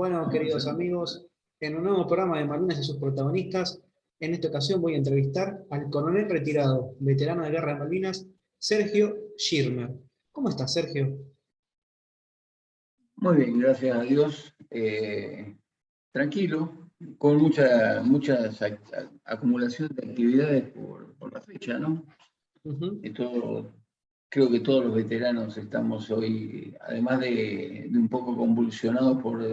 Bueno, queridos amigos, en un nuevo programa de Malvinas y sus protagonistas, en esta ocasión voy a entrevistar al coronel retirado, veterano de guerra de Malvinas, Sergio Schirmer. ¿Cómo estás, Sergio? Muy bien, gracias a Dios. Tranquilo, con mucha acumulación de actividades por la fecha, ¿no? Creo que todos los veteranos estamos hoy, además de un poco convulsionados por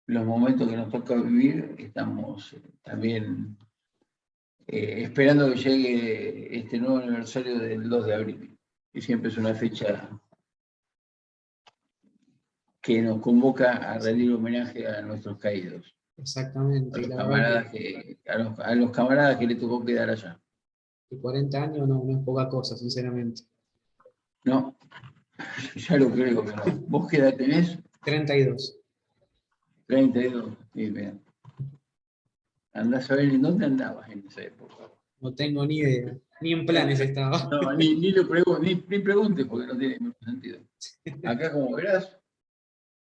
los momentos que nos toca vivir, estamos también esperando que llegue este nuevo aniversario del 2 de abril, que siempre es una fecha que nos convoca a rendir homenaje a nuestros caídos. Exactamente. A los camaradas que le tocó quedar allá. Y 40 años no es poca cosa, sinceramente. No, ya lo creo que no. ¿Vos qué edad tenés? 32. 32, sí, bien. Andás a ver en dónde andabas en esa época. No tengo ni idea, ni en planes estaba. No, ni preguntes porque no tiene mucho sentido. Acá, como verás,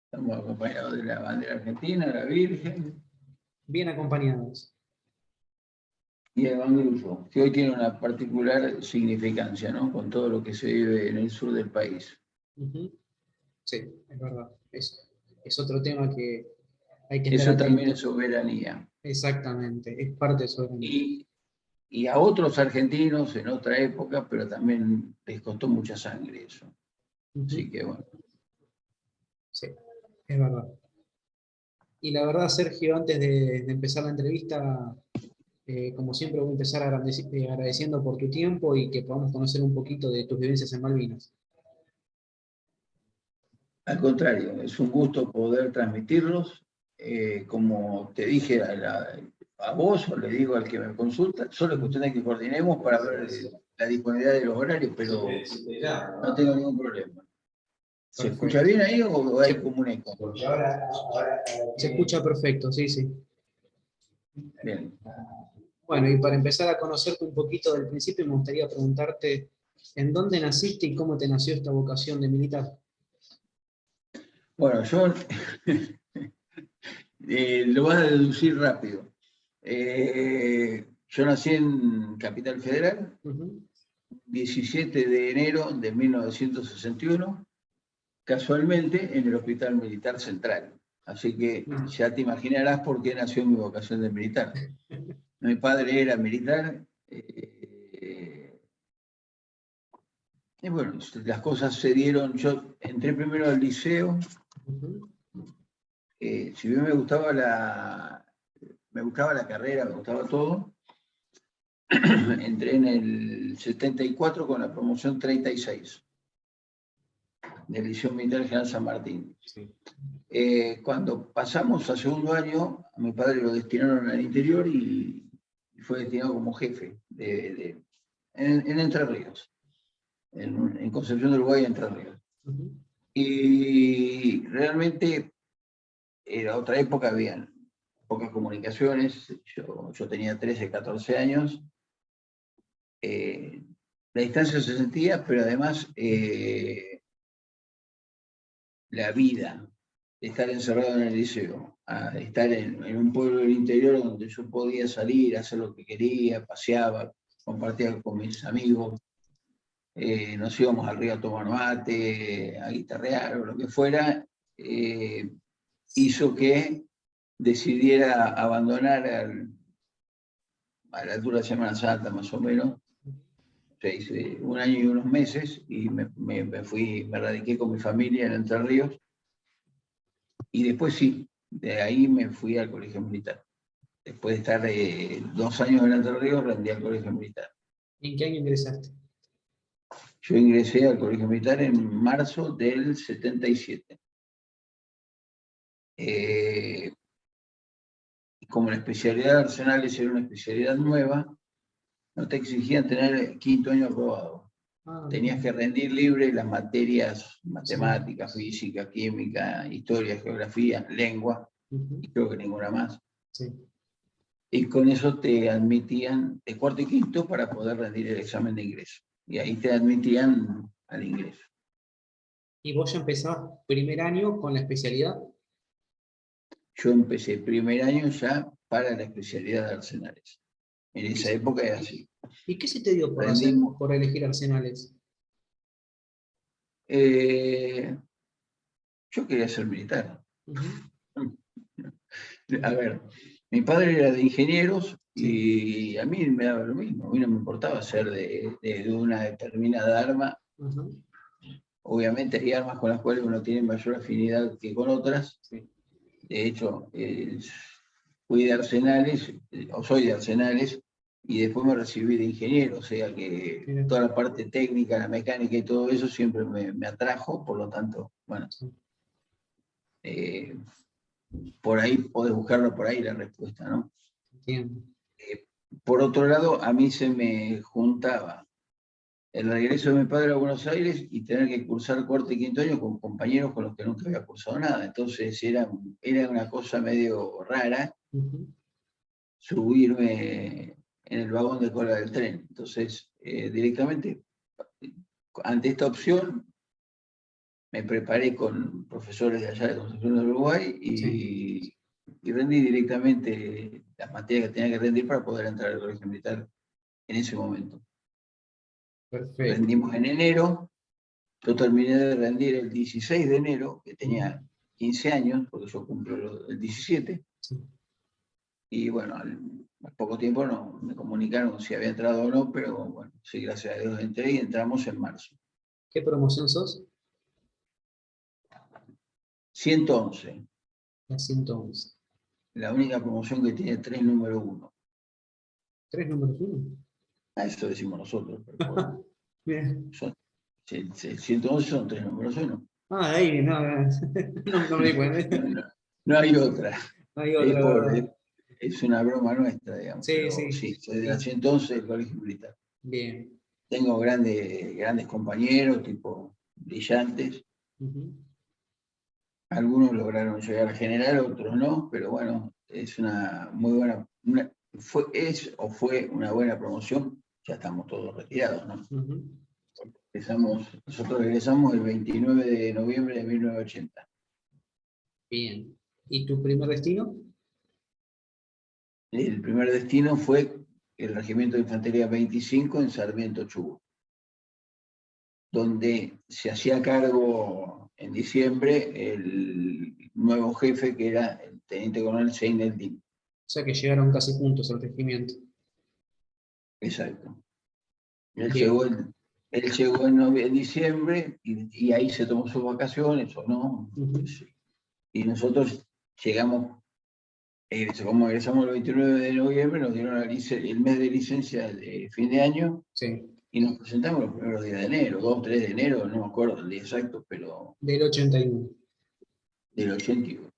estamos acompañados de la bandera argentina, la Virgen. Bien acompañados. Y el Bangrullo, que hoy tiene una particular significancia, ¿no? Con todo lo que se vive en el sur del país. Sí, es verdad. Es otro tema que hay que Eso estar también atento. es soberanía. Exactamente, es parte de soberanía. Y a otros argentinos en otra época, pero también les costó mucha sangre eso. Así que bueno. Sí, es verdad. Y la verdad, Sergio, antes de empezar la entrevista, como siempre voy a empezar agradeciendo por tu tiempo y que podamos conocer un poquito de tus vivencias en Malvinas. Al contrario, es un gusto poder transmitirlos. Como te dije a vos, o le digo al que me consulta, solo es cuestión de que coordinemos para ver la disponibilidad de los horarios, pero no tengo ningún problema. ¿Se escucha bien ahí o hay como un eco? Se escucha perfecto, sí, sí. Bien. Bueno, y para empezar a conocerte un poquito del principio, me gustaría preguntarte ¿en dónde naciste y cómo te nació esta vocación de militar? Bueno, yo lo vas a deducir rápido. Yo nací en Capital Federal, 17 de enero de 1961, casualmente en el Hospital Militar Central. Así que ya te imaginarás por qué nació mi vocación de militar. Mi padre era militar. Y bueno, las cosas se dieron. Yo entré primero al liceo. Si bien me gustaba la carrera, me gustaba todo, entré en el 74 con la promoción 36 del Liceo Militar General San Martín. Sí. Cuando pasamos a segundo año, a mi padre lo destinaron al interior y fue destinado como jefe en Entre Ríos, en Concepción del Uruguay, Entre Ríos. Y realmente era otra época, había pocas comunicaciones, yo tenía 13, 14 años. La distancia se sentía, pero además la vida de estar encerrado en el liceo, a estar en un pueblo del interior donde yo podía salir, hacer lo que quería, paseaba, compartía con mis amigos, nos íbamos al río a tomar mate, a guitarrear o lo que fuera, hizo que decidiera abandonar a la altura de Semana Santa más o menos. Hice un año y unos meses y me radiqué con mi familia en Entre Ríos. Y después sí, de ahí me fui al colegio militar. Después de estar 2 años en Entre Ríos, rendí al colegio militar. ¿En qué año ingresaste? Yo ingresé al colegio militar en marzo del 77. Como la especialidad de Arsenales era una especialidad nueva, no te exigían tener quinto año aprobado. Tenías que rendir libre las materias matemáticas, sí, física, química, historia, geografía, lengua, y creo que ninguna más. Sí. Y con eso te admitían de cuarto y quinto para poder rendir el examen de ingreso. Y ahí te admitían al ingreso. ¿Y vos ya empezabas primer año con la especialidad? yo empecé el primer año ya para la especialidad de arsenales. En esa época era así. ¿Y qué se te dio Rendimos. por elegir arsenales? Yo quería ser militar. Ujú. A ver, mi padre era de ingenieros Sí. y a mí me daba lo mismo. A mí no me importaba ser de una determinada arma. Ajá. Obviamente hay armas con las cuales uno tiene mayor afinidad que con otras. Sí. De hecho, fui de arsenales, o soy de arsenales, y después me recibí de ingeniero, o sea que Mira. toda la parte técnica, la mecánica y todo eso siempre me atrajo, por lo tanto, bueno, Sí. eh, por ahí podés buscarlo por ahí la respuesta, ¿no? Entiendo. Por otro lado, a mí se me juntaba el regreso de mi padre a Buenos Aires y tener que cursar cuarto y quinto año con compañeros con los que nunca había cursado nada. Entonces era una cosa medio rara Ujú. subirme en el vagón de cola del tren. Entonces, directamente, ante esta opción, me preparé con profesores de allá de Concepción del Uruguay Sí. y rendí directamente las materias que tenía que rendir para poder entrar al colegio militar en ese momento. Perfecto. Rendimos en enero, yo terminé de rendir el 16 de enero, que Ujú. tenía 15 años, porque yo cumplo el 17, Sí. y bueno, al poco tiempo no me comunicaron si había entrado o no, pero bueno, sí, gracias a Dios entré y entramos en marzo. ¿Qué promoción sos? 111, La 111. la única promoción que tiene 3 número 1. ¿Tres números uno? A eso decimos nosotros, pero bueno, Bien. son, el 111 son 3 números 1. Ah, de ahí, no, no, no me di cuenta. No, no hay otra. No hay Es, otra, la por, verdad. es una broma nuestra, digamos, Sí, pero sí. sí, soy de la Sí. 111 del Colegio Militar. Bien. Tengo grandes compañeros, tipo brillantes. Ujú. Algunos lograron llegar a general, otros no, pero bueno, es una muy buena, es o fue una buena promoción. Ya estamos todos retirados, ¿no? Ujú. Nosotros regresamos el 29 de noviembre de 1980. Bien. ¿Y tu primer destino? El primer destino fue el Regimiento de Infantería 25 en Sarmiento Chubut, donde se hacía cargo en diciembre el nuevo jefe que era el teniente coronel Zein El-Din. O sea que llegaron casi juntos al regimiento. Exacto. Él llegó Bien. en, él llegó en diciembre y ahí se tomó sus vacaciones o no. Ujú. Y nosotros llegamos, como egresamos el 29 de noviembre, nos dieron el mes de licencia de fin de año Sí. y nos presentamos los primeros días de enero, 2, 3 de enero, no me acuerdo el día exacto, pero Del 81. del 81.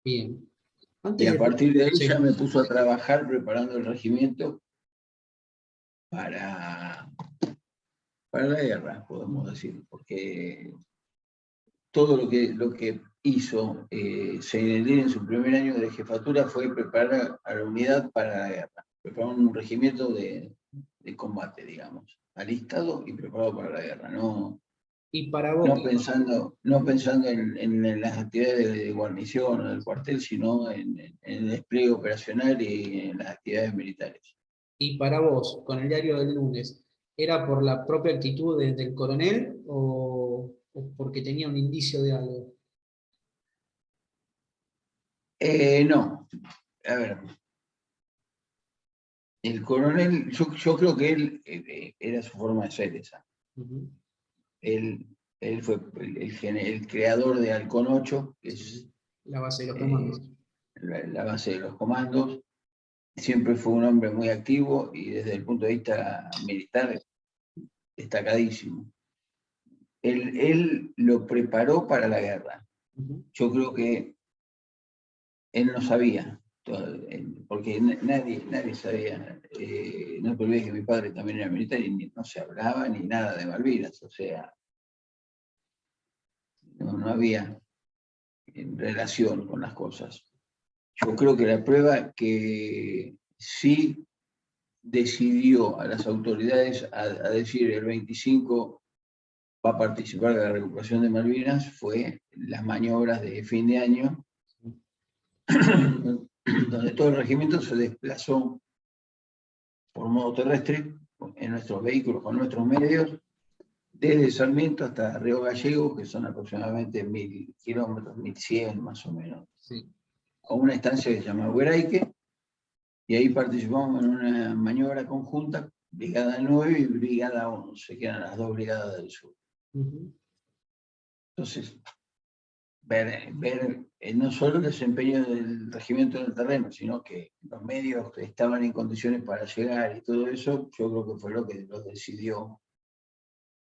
Bien. Y Antes a de... partir de ahí ya Sí. me puso a trabajar preparando el regimiento para, para la guerra, podemos decir, porque todo lo que hizo Seinelin en su primer año de jefatura fue preparar a la unidad para la guerra, preparar un regimiento de combate, digamos, alistado y preparado para la guerra, Y para vos, no pensando en las actividades de guarnición o del cuartel, sino en el despliegue operacional y en las actividades militares. y para vos, con el diario del lunes, ¿era por la propia actitud del coronel o porque tenía un indicio de algo? No, a ver, el coronel, yo creo que él era su forma de ser esa. Ujú. Él, él fue el creador de Halcón 8, que es Sí. La base de los eh, comandos. la base de los comandos. Siempre fue un hombre muy activo y desde el punto de vista militar destacadísimo. Él lo preparó para la guerra. Ujú. Yo creo que él no sabía, porque nadie sabía. No te olvides que mi padre también era militar y no se hablaba ni nada de Malvinas, o sea, no había relación con las cosas. Yo creo que la prueba que sí decidió a las autoridades a decir el 25 va a participar de la recuperación de Malvinas fue las maniobras de fin de año donde todo el regimiento se desplazó por modo terrestre en nuestros vehículos, con nuestros medios, desde Sarmiento hasta Río Gallegos, que son aproximadamente 1000 kilómetros, 1100 más o menos, Sí. a una estancia que se llama Hueraique, y ahí participamos en una maniobra conjunta, Brigada 9 y Brigada 11, que eran las dos brigadas del sur. Ujú. Entonces, ver no solo el desempeño del regimiento en el terreno, sino que los medios estaban en condiciones para llegar y todo eso, yo creo que fue lo que los decidió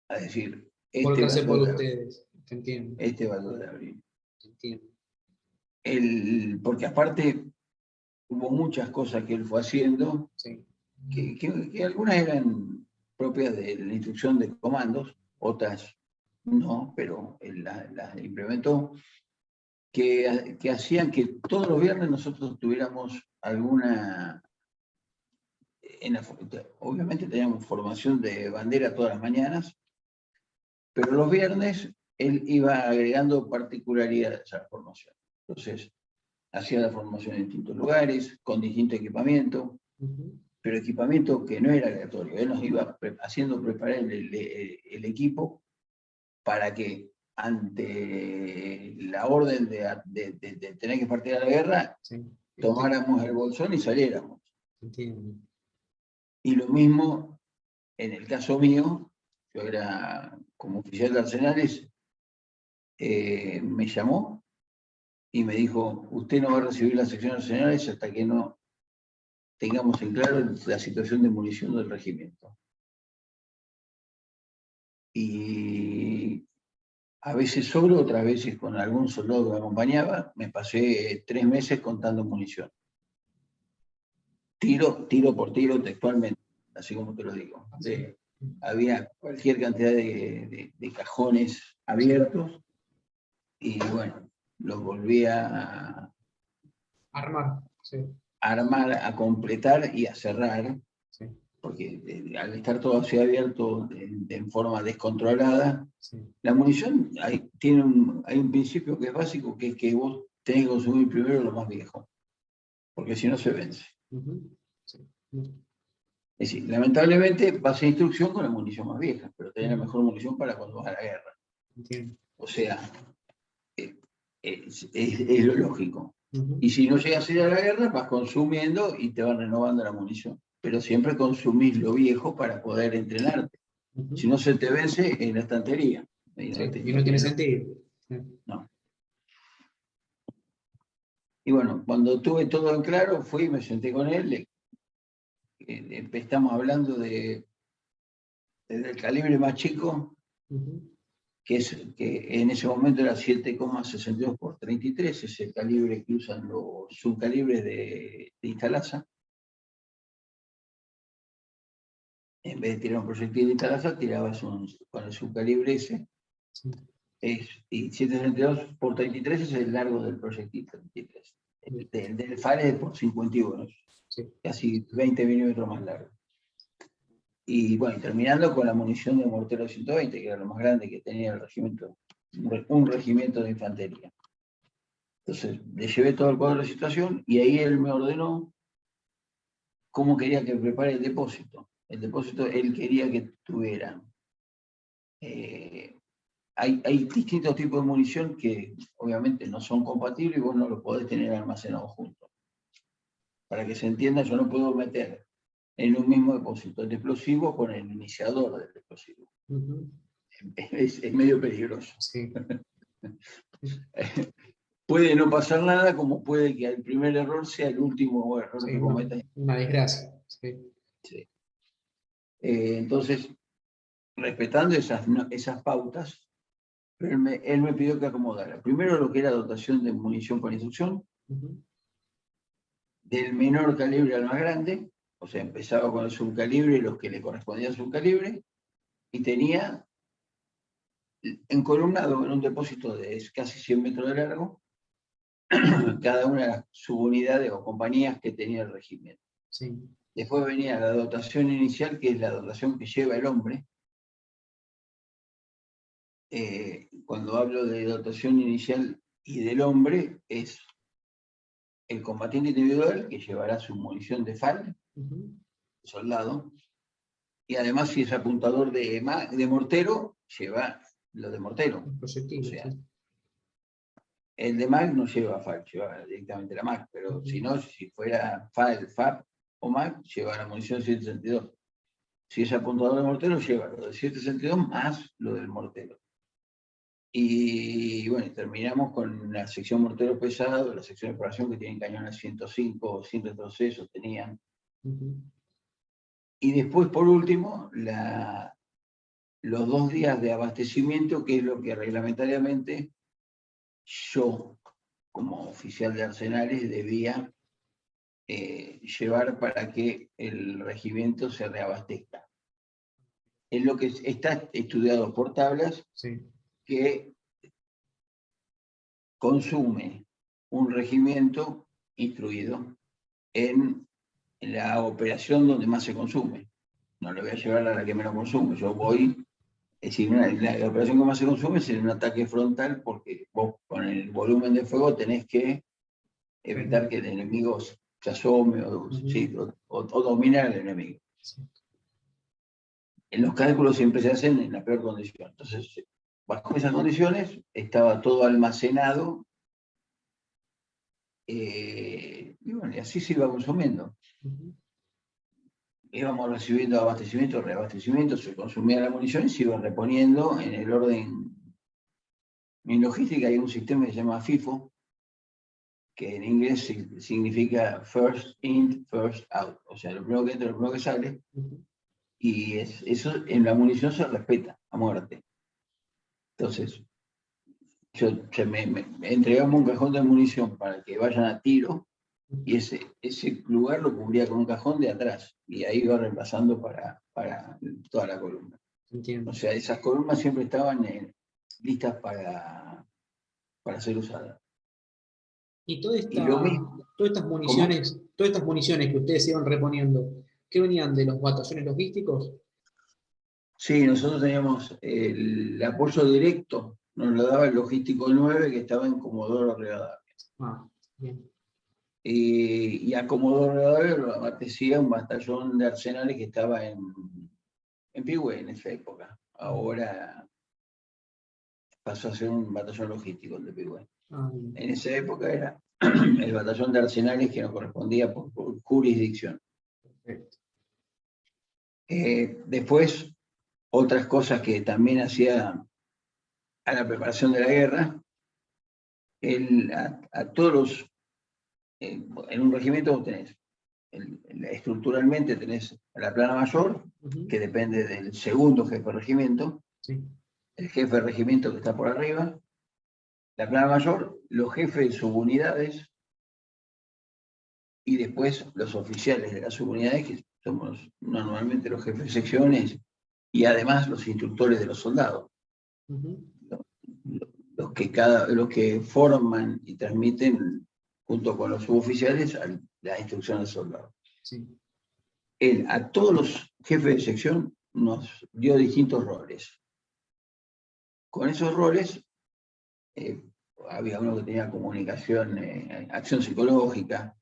a decir, este va Volcarse el por 2 de abril, ustedes, te entiendo, este va el 2 de abril. te entiendo. Porque aparte hubo muchas cosas que él fue haciendo, Sí. que algunas eran propias de la instrucción de comandos, otras no, pero él las implementó, que hacían que todos los viernes nosotros tuviéramos alguna... obviamente teníamos formación de bandera todas las mañanas, pero los viernes él iba agregando particularidades a la formación. Entonces, hacía la formación en distintos lugares, con distinto equipamiento, Ujú. pero equipamiento que no era aleatorio. Él nos iba haciendo preparar el equipo para que ante la orden de tener que partir a la guerra, Sí. tomáramos el bolsón y saliéramos. Entiendo. Y lo mismo en el caso mío, yo era como oficial de arsenales, me llamó y me dijo, usted no va a recibir la sección de arsenales hasta que no tengamos en claro la situación de munición del regimiento. Y a veces solo, otras veces con algún soldado que me acompañaba, me pasé 3 meses contando munición. Tiro por tiro textualmente, así como te lo digo. Había cualquier cantidad de cajones abiertos y bueno, los volví a Armar. Sí. armar, a completar y a cerrar, Sí. porque al estar todo así abierto en forma descontrolada, Sí. la munición hay un principio que es básico, que es que vos tenés que consumir primero lo más viejo, porque si no se vence. Ujú. Sí. Es decir, lamentablemente vas a instrucción con la munición más vieja, pero tenés la Ujú. mejor munición para cuando vas a la guerra. Entiendo. O sea, es lo lógico. Ujú. Y si no llegas a ir a la guerra, vas consumiendo y te van renovando la munición. Pero siempre consumís lo viejo para poder entrenarte. Ujú. Si no, se te vence en la estantería. Y Sí. Y no no tiene tiene sentido. Sí. no. Y bueno, cuando tuve todo en claro, fui y me senté con él. Estamos hablando desde el calibre más chico, Ujú. que en ese momento era 7,62 por 33, es el calibre que usan los subcalibres de Instalasa. En vez de tirar un proyectil de Instalasa, tirabas con el subcalibre ese. Sí. Y 7,62 por 33 es el largo del proyectil 33. Del FAL es por 51, Sí. casi 20 milímetros más largo. Y bueno, terminando con la munición de mortero 120, que era lo más grande que tenía el regimiento, un regimiento de infantería. Entonces, le llevé todo el cuadro de situación y ahí él me ordenó cómo quería que prepare el depósito. El depósito él quería que tuviera. Hay distintos tipos de munición que obviamente no son compatibles y vos no los podés tener almacenados juntos. Para que se entienda, yo no puedo meter en un mismo depósito el explosivo con el iniciador del explosivo. Ujú. Es medio peligroso. Sí. Puede no pasar nada, como puede que el primer error sea el último error Sí, que cometa. una desgracia. Sí. Sí. Entonces, respetando esas pautas, pero él me pidió que acomodara. Primero lo que era dotación de munición por instrucción, Ujú. del menor calibre al más grande, o sea, empezaba con el subcalibre, los que le correspondían al subcalibre, y tenía encolumnado en un depósito de casi 100 metros de largo, cada una de las subunidades o compañías que tenía el regimiento. Sí. Después venía la dotación inicial, que es la dotación que lleva el hombre. Cuando hablo de dotación inicial y del hombre, es el combatiente individual, que llevará su munición de FAL, soldado, y además si es apuntador de mortero, lleva lo de mortero. O sea, el de MAC no lleva FAL, lleva directamente la MAC, pero si no, si fuera FAL, FAP o MAC, lleva la munición 762. Si es apuntador de mortero, lleva lo de 762 más lo del mortero. Y bueno, terminamos con la sección mortero pesado, la sección de operación que tienen cañones 105 o 106, tenían. Y después, por último, los 2 días de abastecimiento, que es lo que reglamentariamente yo, como oficial de arsenales, debía llevar para que el regimiento se reabastezca. Es lo que está estudiado por tablas, que consume un regimiento instruido en la operación donde más se consume. No le voy a llevar a la que menos consume. Yo voy, es decir, la operación que más se consume es en un ataque frontal, porque vos con el volumen de fuego tenés que evitar que el enemigo se asome o domine al enemigo. En los cálculos siempre se hacen en la peor condición. Entonces, bajo esas condiciones, estaba todo almacenado, y bueno, y así se iba consumiendo. Íbamos recibiendo abastecimiento, reabastecimiento, se consumía la munición y se iba reponiendo en el orden. En logística hay un sistema que se llama FIFO, que en inglés significa First In, First Out. O sea, lo primero que entra, lo primero que sale. Y eso en la munición se respeta a muerte. Entonces, me entregamos un cajón de munición para que vayan a tiro, y ese lugar lo cubría con un cajón de atrás, y ahí iba reemplazando para toda la columna. Entiendo. O sea, esas columnas siempre estaban listas para ser usadas. Y todas estas ¿Cómo? municiones que ustedes iban reponiendo, ¿qué venían de los batallones logísticos? Sí, nosotros teníamos el apoyo directo, nos lo daba el logístico 9, que estaba en Comodoro Rivadavia. Bien. Y a Comodoro Rivadavia lo abastecía un batallón de arsenales que estaba en Pigüé en esa época. Ahora pasó a ser un batallón logístico el de Pigüé. En esa época era el batallón de arsenales que nos correspondía por jurisdicción. Perfecto. Después, otras cosas que también hacía a la preparación de la guerra, a todos los, en un regimiento vos tenés, estructuralmente tenés la plana mayor, que depende del segundo jefe de regimiento, el jefe de regimiento que está por arriba, la plana mayor, los jefes de subunidades, y después los oficiales de las subunidades, que somos normalmente los jefes de secciones, y además los instructores de los soldados. Los que forman y transmiten, junto con los suboficiales, la instrucción del soldado. Él a todos los jefes de sección nos dio distintos roles. Con esos roles, había uno que tenía comunicación, acción psicológica,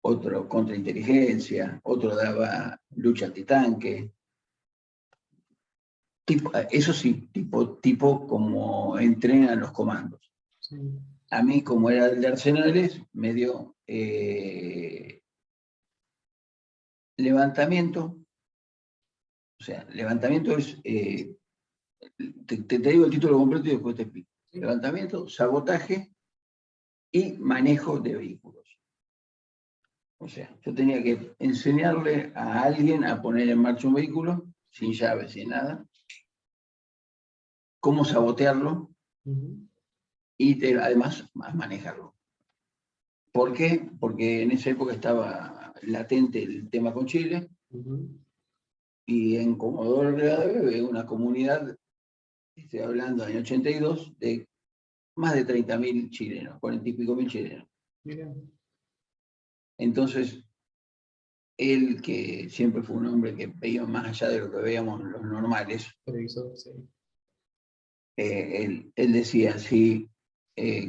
otro contrainteligencia, otro daba lucha antitanque. Eso sí, tipo como entrenan los comandos. A mí, como era el de arsenales, me dio levantamiento. O sea, levantamiento es, te digo el título completo y después te explico. Levantamiento, sabotaje y manejo de vehículos. O sea, yo tenía que enseñarle a alguien a poner en marcha un vehículo, sin llave, sin nada, cómo sabotearlo y además manejarlo. ¿Por qué? Porque en esa época estaba latente el tema con Chile, y en Comodoro Rivadavia había una comunidad, estoy hablando del año 82, de más de 30.000 chilenos, 40 y pico mil chilenos. Entonces, él, que siempre fue un hombre que veía más allá de lo que veíamos los normales, él decía, si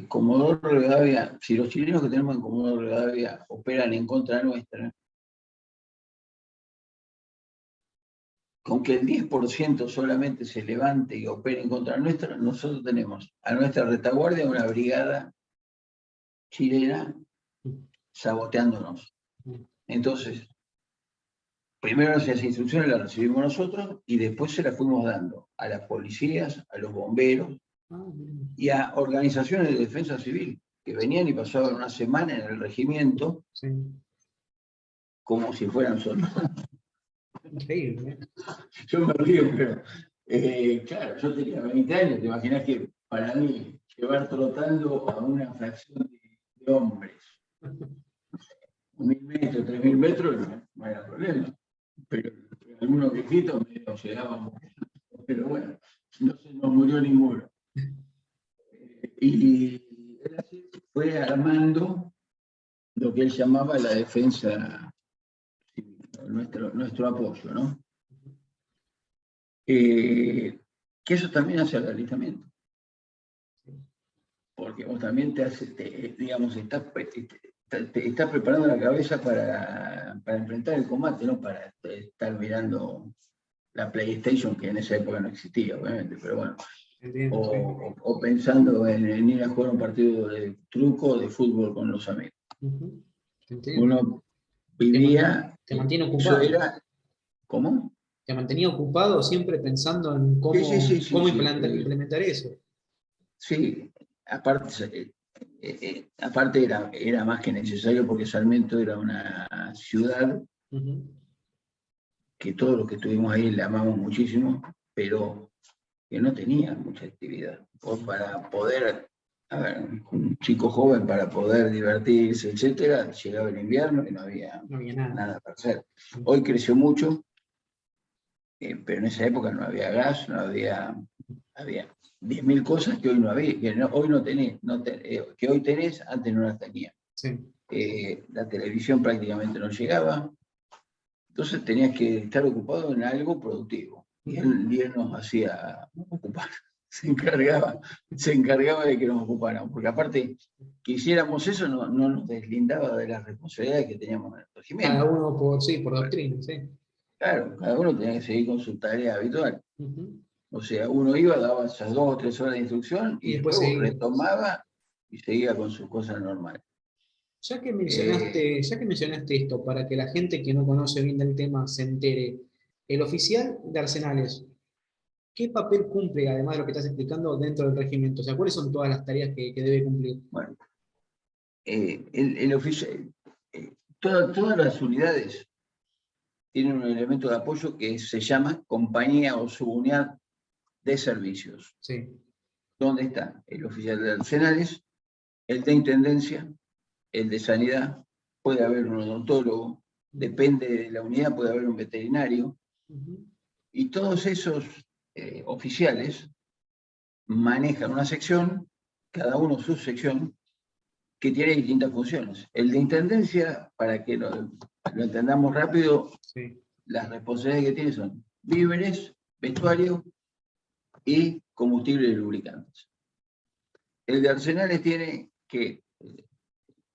Comodoro Rivadavia, si los chilenos que tenemos en Comodoro Rivadavia operan en contra nuestra, con que el 10% solamente se levante y opere en contra nuestra, nosotros tenemos a nuestra retaguardia una brigada chilena saboteándonos. Entonces, primero esas instrucciones las recibimos nosotros y después se las fuimos dando a las policías, a los bomberos y a organizaciones de defensa civil que venían y pasaban una semana en el regimiento como si fueran soldados. Increíble. Yo me río, pero claro, yo tenía 20 años, te imaginas que para mí llevar trotando a una fracción de hombres, 1000 metros, 3000 metros, no era problema. Pero algunos viejitos medio llegábamos, pero bueno, no se nos murió ninguno. Y él así fue armando lo que él llamaba la defensa civil, nuestro apoyo, ¿no? Que eso también hace al alistamiento. Porque vos también digamos, estás preparando la cabeza para enfrentar el combate, no para estar mirando la PlayStation, que en esa época no existía, obviamente, pero bueno. Entiendo, O pensando en ir a jugar un partido de truco o de fútbol con los amigos. Uno vivía... Te mantiene Eso ocupado. era... ¿Cómo? Te mantenía ocupado siempre pensando en cómo Sí. implementar eso. Sí, aparte era más que necesario porque Sarmiento era una ciudad que todos los que estuvimos ahí la amamos muchísimo, pero que no tenía mucha actividad. Para poder, a ver, un chico joven para poder divertirse, etcétera, llegaba el invierno y no había nada para hacer. Hoy creció mucho, pero en esa época no había gas, había 10.000 cosas que hoy no había, que hoy no tenés, que hoy tenés, antes no las tenía. Sí. La televisión prácticamente no llegaba, entonces tenías que estar ocupado en algo productivo. Y él nos hacía ocupar, se encargaba de que nos ocupáramos, porque aparte que hiciéramos eso no nos deslindaba de las responsabilidades que teníamos en el regimiento. Cada uno por doctrina, sí. Claro, cada uno tenía que seguir con su tarea habitual. O sea, uno iba, daba esas 2 o 3 horas de instrucción y después retomaba y seguía con sus cosas normales. Ya que mencionaste esto, para que la gente que no conoce bien del tema se entere, el oficial de Arsenales, ¿qué papel cumple, además de lo que estás explicando, dentro del regimiento? O sea, ¿cuáles son todas las tareas que debe cumplir? Bueno, el oficial, todas las unidades tienen un elemento de apoyo que se llama compañía o subunidad de servicios. Sí. ¿Dónde está? El oficial de Arsenales, el de Intendencia, el de Sanidad, puede haber un odontólogo, depende de la unidad, puede haber un veterinario, y todos esos oficiales manejan una sección, cada uno su sección, que tiene distintas funciones. El de Intendencia, para que lo entendamos rápido, las responsabilidades que tiene son víveres, vestuario y combustible y lubricantes. El de Arsenales tiene que,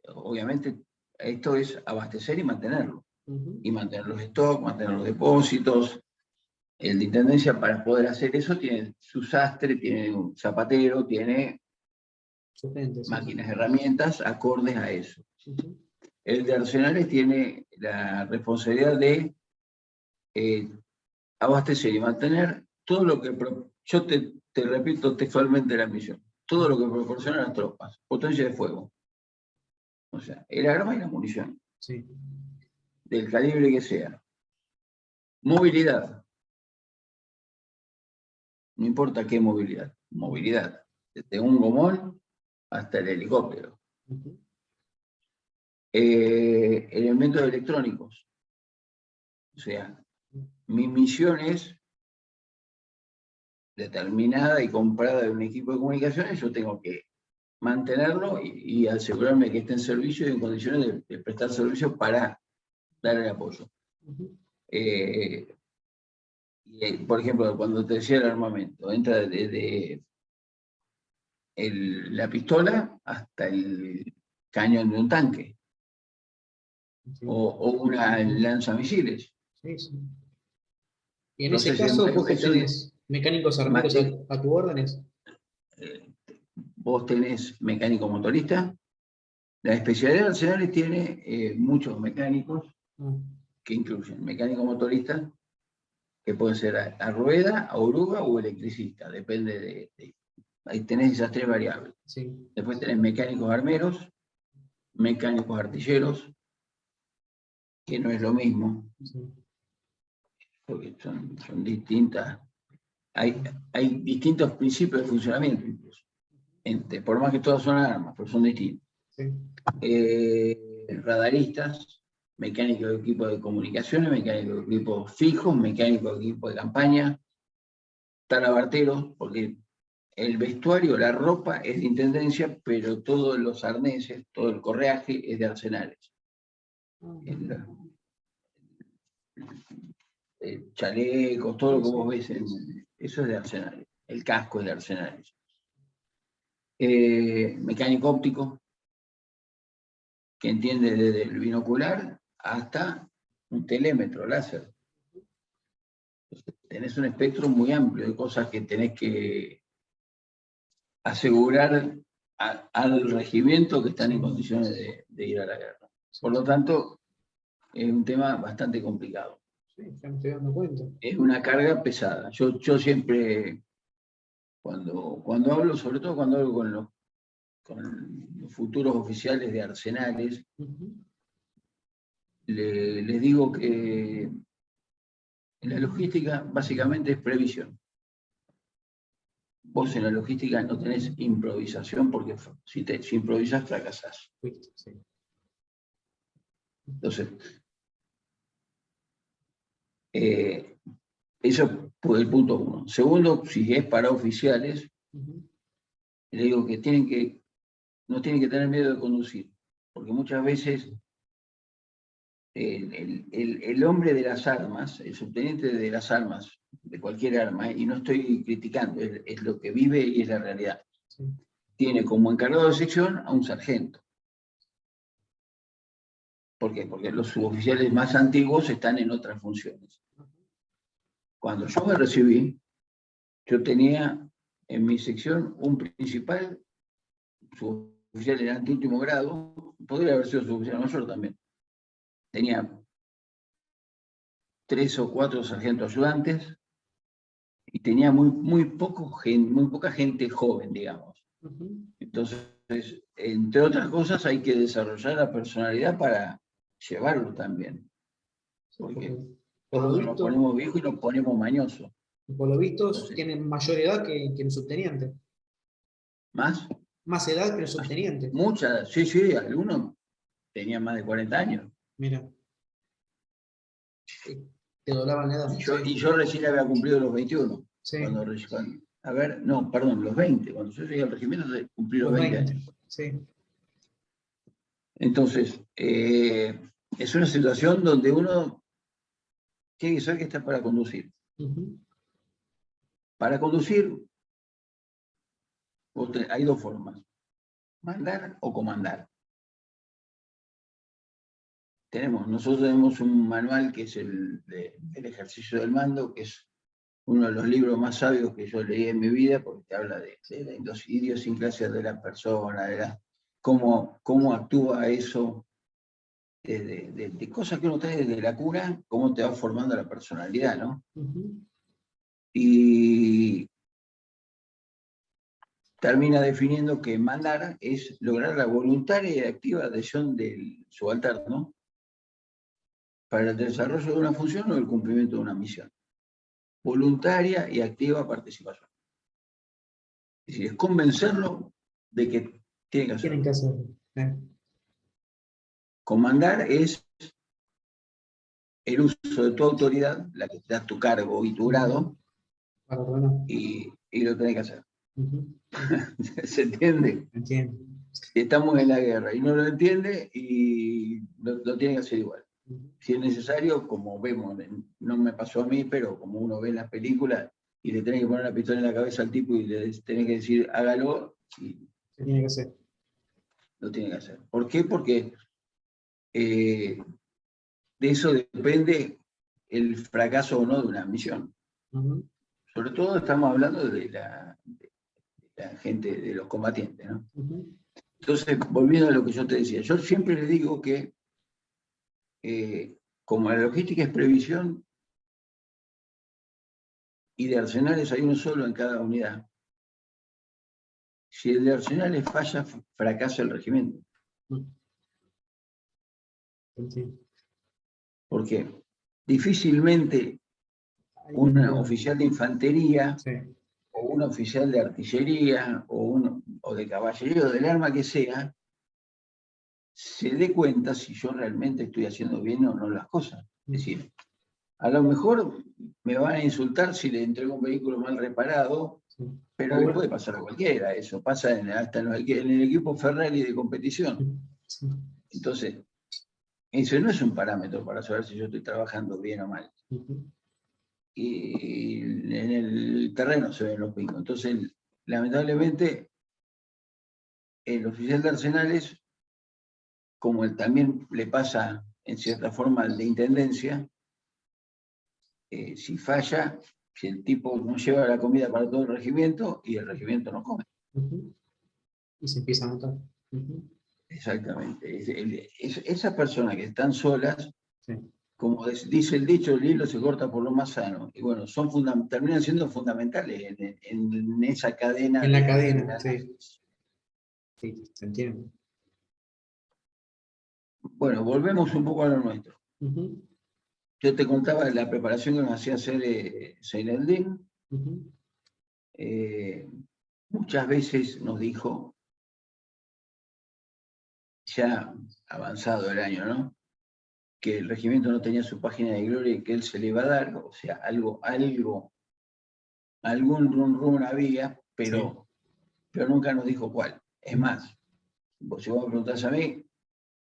obviamente, esto es abastecer y mantenerlo. Y mantener los stocks, mantener los depósitos. El de Intendencia, para poder hacer eso, tiene su sastre, tiene un zapatero, tiene máquinas, herramientas acordes a eso. El de Arsenales tiene la responsabilidad de abastecer y mantener todo lo que... Yo te repito textualmente la misión. Todo lo que proporcionan las tropas. Potencia de fuego. O sea, el arma y la munición. Sí. Del calibre que sea. Movilidad. No importa qué movilidad. Movilidad. Desde un gomón hasta el helicóptero. Elementos electrónicos. O sea, mi misión es determinada y comprada de un equipo de comunicaciones, yo tengo que mantenerlo y asegurarme que esté en servicio y en condiciones de prestar servicio para dar el apoyo. Por ejemplo, cuando te decía el armamento, entra la pistola hasta el cañón de un tanque, Sí, o una lanzamisiles. sí, sí. Y en ese Entonces, caso, vos que eso tenés mecánicos armeros a tu órdenes. eh, vos tenés mecánico motorista. La especialidad de Arsenales tiene muchos mecánicos Ah, que incluyen mecánico motorista, que puede ser a rueda, a oruga o electricista, depende ahí tenés esas tres variables. sí, Después tenés mecánicos armeros, mecánicos artilleros, que no es lo mismo, sí. porque son distintas. Hay distintos principios de funcionamiento incluso. Por más que todas son armas, pero son distintos. Sí. Radaristas, mecánicos de equipo de comunicaciones, mecánicos de equipos fijos, mecánicos de equipo de campaña, talabarteros, porque el vestuario, la ropa es de intendencia, pero todos los arneses, todo el correaje es de Arsenales. Ah, Chalecos, todo lo que sí, vos ves, eso es de Arsenales. El casco es de Arsenales. Mecánico óptico, que entiende desde el binocular hasta un telémetro láser. Tenés un espectro muy amplio de cosas que tenés que asegurar al regimiento que están en sí, condiciones de ir a la guerra. sí, Por lo tanto, es un tema bastante complicado. sí, ya me estoy dando cuenta. Es una carga pesada. Yo siempre, cuando hablo, sobre todo cuando hablo con los futuros oficiales de arsenales, Ujú. les digo que la logística básicamente es previsión. Vos en la logística no tenés improvisación porque si improvisás fracasás. Listo, sí. Entonces, eso fue el punto uno. Segundo, si es para oficiales, Ujú. le digo que no tienen que tener miedo de conducir, porque muchas veces el hombre de las armas, el subteniente de las armas, de cualquier arma, y no estoy criticando, es lo que vive y es la realidad, Sí. tiene como encargado de sección a un sargento. ¿Por qué? Porque los suboficiales más antiguos están en otras funciones. Cuando yo me recibí, yo tenía en mi sección un principal, suboficial en anteúltimo grado, podría haber sido suboficial mayor también. Tenía 3 o 4 sargentos ayudantes y tenía muy poca gente joven, digamos. Ujú. Entonces, entre otras cosas, hay que desarrollar la personalidad para llevarlo también, Sí, porque porque por lo todos nos visto, ponemos viejos y nos ponemos mañosos. por lo visto Entonces, tienen mayor edad que el subteniente. más, Más edad que el subteniente. muchas, sí, algunos tenían más de 40 años. Mira, sí, te doblaban la edad. Y Sí, yo recién había cumplido los 21. sí, A ver, no, perdón, los 20. Cuando yo llegué al regimiento cumplí los los 20 20. años. Sí. Entonces, es una situación donde uno tiene que saber que está para conducir. Ujú. Para conducir hay dos formas, mandar o comandar. Nosotros tenemos un manual que es el ejercicio del mando, que es uno de los libros más sabios que yo leí en mi vida, porque te habla de la idiosincrasia de la persona, cómo actúa eso, de cosas que uno trae desde la cuna, cómo te va formando la personalidad, ¿no? Ujú. Y termina definiendo que mandar es lograr la voluntaria y activa adhesión del subalterno para el desarrollo de una función o el cumplimiento de una misión. Voluntaria y activa participación. Es decir, es convencerlo de que tiene que Tienen hacerlo. que hacerlo. Comandar es el uso de tu autoridad, la que te da tu cargo y tu Ujú. grado, Para ordenar. y lo tenés que hacer. Ujú. ¿Se entiende? Entiendo. Estamos en la guerra y no lo entiende y lo tiene que hacer igual. Ujú. Si es necesario, como vemos, no me pasó a mí, pero como uno ve en las películas y le tenés que poner la pistola en la cabeza al tipo y le tenés que decir hágalo, y Se tiene que hacer. lo tiene que hacer. ¿Por qué? Porque de eso depende el fracaso o no de una misión. Ujú, Sobre todo estamos hablando de la gente, de los combatientes, ¿no? ujú, Entonces, volviendo a lo que yo te decía, yo siempre le digo que como la logística es previsión y de arsenales hay uno solo en cada unidad, si el de arsenales falla, fracasa el regimiento. ujú. Entiendo. Porque difícilmente Hay un un- oficial de infantería Sí. o un oficial de artillería o de caballería o del arma que sea, se dé cuenta si yo realmente estoy haciendo bien o no las cosas. Es decir, a lo mejor me van a insultar si le entrego un vehículo mal reparado, Sí. pero le Ahora, puede pasar a cualquiera. Eso pasa hasta en el equipo Ferrari de competición. sí. Entonces, eso no es un parámetro para saber si yo estoy trabajando bien o mal. Ujú, Y en el terreno se ven los pingos. Entonces, lamentablemente, el oficial de arsenales, como él también le pasa en cierta forma al de intendencia, si falla, si el tipo no lleva la comida para todo el regimiento y el regimiento no come. ujú. Y se empieza a notar. Ujú, Exactamente. Esas personas que están solas, sí. como dice el dicho, el hilo se corta por lo más sano. Y bueno, terminan siendo fundamentales en esa cadena En la de cadena, sí. engranajes. Sí, se entiende. Bueno, volvemos un poco a lo nuestro. Ujú, Yo te contaba de la preparación que nos hacía hacer Seineldin. ujú, Muchas veces nos dijo, ya avanzado el año, ¿no? Que el regimiento no tenía su página de gloria y que él se le iba a dar, o sea, algún run había, sí. pero nunca nos dijo cuál. Es más, si vos me preguntás a mí,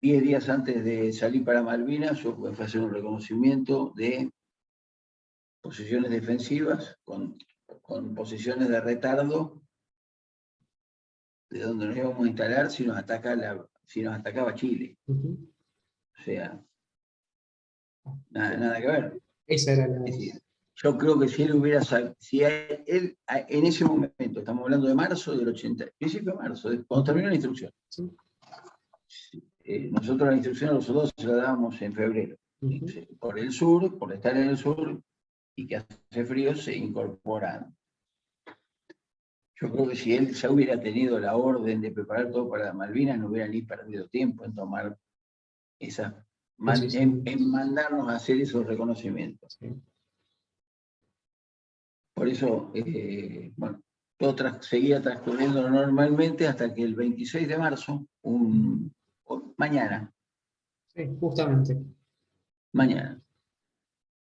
10 días antes de salir para Malvinas, yo fui a hacer un reconocimiento de posiciones defensivas con posiciones de retardo de donde nos íbamos a instalar si nos atacaba Chile. Ujú. O sea, nada que ver. Esa era la... Es decir, yo creo que si él hubiera sabido, si él en ese momento, estamos hablando de marzo del 80, principio de marzo, cuando terminó la instrucción. Sí. Nosotros la instrucción a los soldados se la dábamos en febrero. Ujú, Por el sur, por estar en el sur y que hace frío, se incorporan. Yo creo que si él ya hubiera tenido la orden de preparar todo para las Malvinas, no hubiera ni perdido tiempo en tomar esa, en posiciones. mandarnos a hacer esos reconocimientos. Sí. Por eso, bueno, todo seguía transcurriendo normalmente hasta que el 26 de marzo, mañana, Sí, justamente. mañana,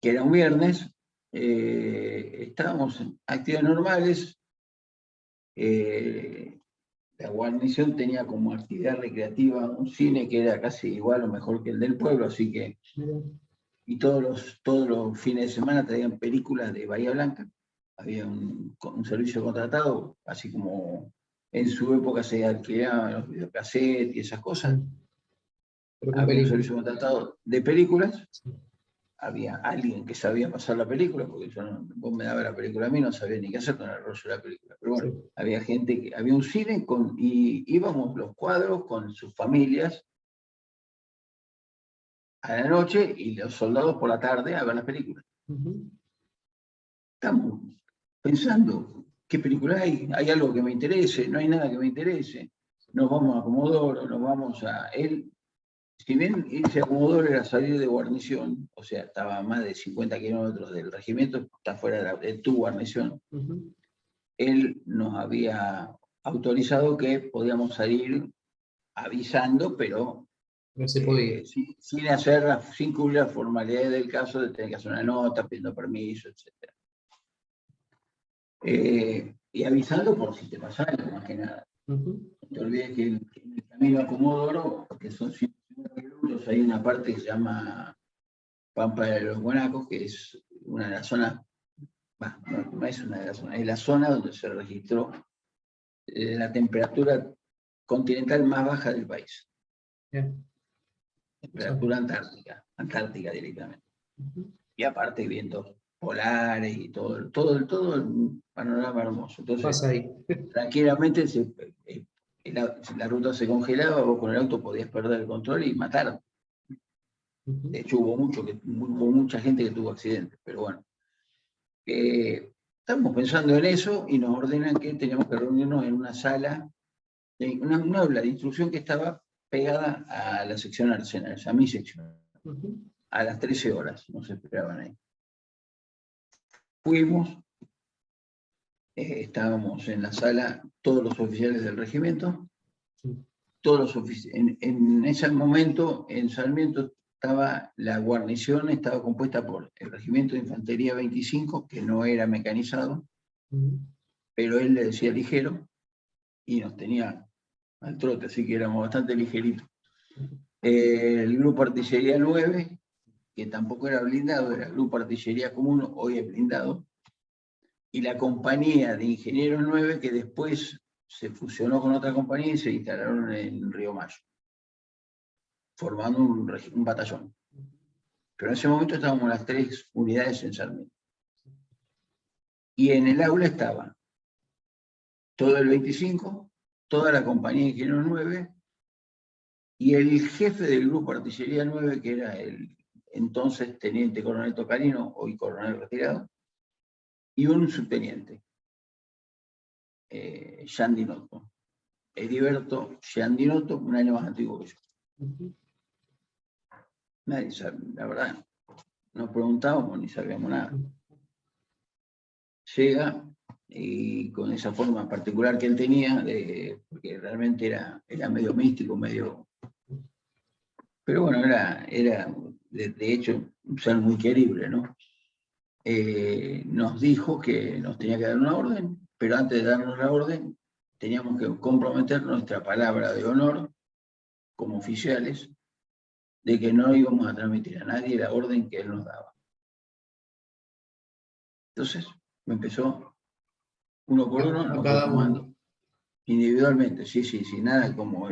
que era un viernes, estábamos en actividades normales. La guarnición tenía como actividad recreativa un cine que era casi igual o mejor que el del pueblo, así que, Mira. y todos los fines de semana traían películas de Bahía Blanca. Había un servicio contratado, así como en su época se alquilaban los videocassettes y esas Sí. cosas. Pero con Había un película. servicio contratado de películas. Sí. Había alguien que sabía pasar la película, porque vos me dabas la película a mí, no sabía ni qué hacer con el rollo de la película. Pero Sí. bueno, había había un cine y íbamos los cuadros con sus familias a la noche y los soldados por la tarde a ver las películas. Ujú. Estamos pensando, ¿qué película hay? ¿Hay algo que me interese? ¿No hay nada que me interese? Nos vamos a Comodoro, nos vamos a él. Si bien irse a Comodoro era salir de guarnición, o sea, estaba a más de 50 kilómetros del regimiento, está fuera de tu guarnición, Ujú. él nos había autorizado que podíamos salir avisando, pero No se podía. sin cubrir las formalidades del caso de tener que hacer una nota, pidiendo permiso, etc. Y avisando por si te pasa algo, más que nada. Ujú. No te olvides que en el camino a Comodoro, que son 150 kilómetros, hay una parte que se llama Pampa de los Guanacos, que es una de las zonas, no es una de las zonas, es la zona donde se registró la temperatura continental más baja del país. Bien. Temperatura antártica directamente. Y aparte vientos polares y todo el panorama hermoso. Entonces, Pasa ahí. tranquilamente la ruta se congelaba, vos con el auto podías perder el control y matar. De hecho, hubo mucha gente que tuvo accidentes, pero bueno. Estamos pensando en eso y nos ordenan que teníamos que reunirnos en una sala, una aula de instrucción que estaba pegada a la sección Arsenal, a mi sección. A las 13 horas nos esperaban ahí. Fuimos, estábamos en la sala todos los oficiales del regimiento, en ese momento en Sarmiento estaba la guarnición, estaba compuesta por el regimiento de infantería 25, que no era mecanizado, pero él le decía ligero, y nos tenía al trote, así que éramos bastante ligeritos. El grupo artillería 9, que tampoco era blindado, era el grupo artillería común, hoy es blindado, y la compañía de ingenieros 9, que después se fusionó con otra compañía y se instalaron en Río Mayo, formando un batallón. Pero en ese momento estábamos las 3 unidades en Sarmiento. Y en el aula estaba todo el 25, toda la compañía de ingenieros 9, y el jefe del grupo artillería 9, que era el entonces teniente coronel Tocarino, hoy coronel retirado, y un subteniente, Giandinotto. Heriberto Giandinotto, un año más antiguo que yo. Nadie sabe, la verdad, no preguntábamos ni sabíamos nada. Llega y con esa forma particular que él tenía, porque realmente era medio místico, medio... Pero bueno, era de hecho un ser muy querible, ¿no? Nos dijo que nos tenía que dar una orden, pero antes de darnos la orden, teníamos que comprometer nuestra palabra de honor como oficiales, de que no íbamos a transmitir a nadie la orden que él nos daba. Entonces, me empezó uno por uno, nos fue tomando individualmente, sí, nada como